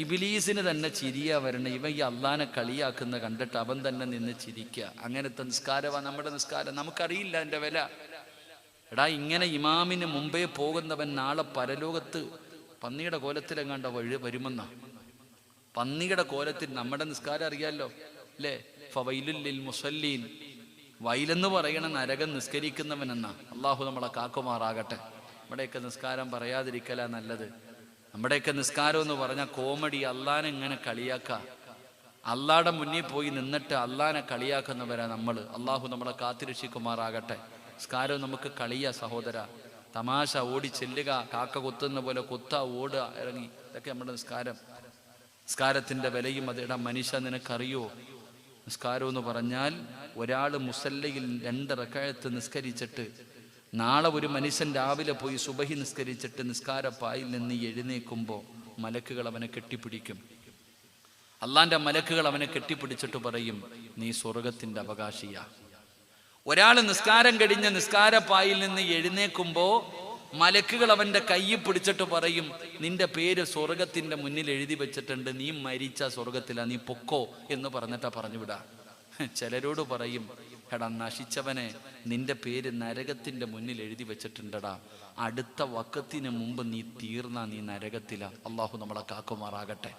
ഇബിലീസിന് തന്നെ ചിരിയാ വരണേ. ഇവ ഈ അള്ളാനെ കളിയാക്കുന്ന കണ്ടിട്ട് അവൻ തന്നെ നിന്ന് ചിരിക്കുക. അങ്ങനത്തെ നിസ്കാരമാണ് നമ്മുടെ നിസ്കാരം. നമുക്കറിയില്ല എൻ്റെ വില. എടാ, ഇങ്ങനെ ഇമാമിന് മുമ്പേ പോകുന്നവൻ നാളെ പരലോകത്ത് പന്നിയുടെ കോലത്തിലെങ്ങാണ്ട വരുമെന്നാ. പന്നിയുടെ കോലത്തിൽ നമ്മുടെ നിസ്കാരം അറിയാലോ അല്ലേ? ഫവൈലുൽ ലിൽ മുസല്ലീൻ, വൈലെന്ന് പറയണ നരകം നിസ്കരിക്കുന്നവനെന്നാ. അള്ളാഹു നമ്മളെ കാക്കുമാറാകട്ടെ. നമ്മുടെയൊക്കെ നിസ്കാരം പറയാതിരിക്കലാ നല്ലത്. നമ്മുടെയൊക്കെ നിസ്കാരം എന്ന് പറഞ്ഞാൽ കോമഡി. അള്ളാനെ ഇങ്ങനെ കളിയാക്ക, അള്ളാടെ മുന്നിൽ പോയി നിന്നിട്ട് അള്ളാനെ കളിയാക്കുന്നവരാ നമ്മൾ. അള്ളാഹു നമ്മളെ കാത്തിരക്ഷിക്കുമാറാകട്ടെ. നിസ്കാരം നമുക്ക് കളിയാ സഹോദര, തമാശ, ഓടി ചെല്ലുക, കാക്ക കൊത്തുന്ന പോലെ കൊത്ത ഓടുക, ഇറങ്ങി. ഇതൊക്കെ നമ്മുടെ നിസ്കാരം. നിസ്കാരത്തിൻ്റെ വിലയും അതിടാ. മനുഷ്യ, നിനക്കറിയോ നിസ്കാരം എന്ന് പറഞ്ഞാൽ ഒരാൾ മുസല്ലയിൽ 2 റക്അത്ത് നിസ്കരിച്ചിട്ട്, നാളെ ഒരു മനുഷ്യൻ രാവിലെ പോയി സുബഹി നിസ്കരിച്ചിട്ട് നിസ്കാരപ്പായിൽ നിന്ന് എഴുന്നേൽക്കുമ്പോൾ മലക്കുകൾ അവനെ കെട്ടിപ്പിടിക്കും. അള്ളാന്റെ മലക്കുകൾ അവനെ കെട്ടിപ്പിടിച്ചിട്ട് പറയും, നീ സ്വർഗത്തിന്റെ അവകാശിയാ. ഒരാൾ നിസ്കാരം കഴിഞ്ഞ് നിസ്കാരപ്പായിൽ നിന്ന് എഴുന്നേൽക്കുമ്പോൾ മലക്കുകൾ അവന്റെ കയ്യിൽ പിടിച്ചിട്ട് പറയും, നിന്റെ പേര് സ്വർഗത്തിന്റെ മുന്നിൽ എഴുതി വെച്ചിട്ടുണ്ട്, നീ മരിച്ച സ്വർഗത്തിലാ, നീ പൊക്കോ എന്ന് പറഞ്ഞിട്ടാ പറഞ്ഞുവിടാ. ചിലരോട് പറയും, എടാ നശിച്ചവനെ, നിന്റെ പേര് നരകത്തിന്റെ മുന്നിൽ എഴുതി വെച്ചിട്ടുണ്ടടാ, അടുത്ത വക്കത്തിന് മുമ്പ് നീ തീർന്ന നീ നരകത്തിലാ. അള്ളാഹു നമ്മളെ കാക്കുമാറാകട്ടെ.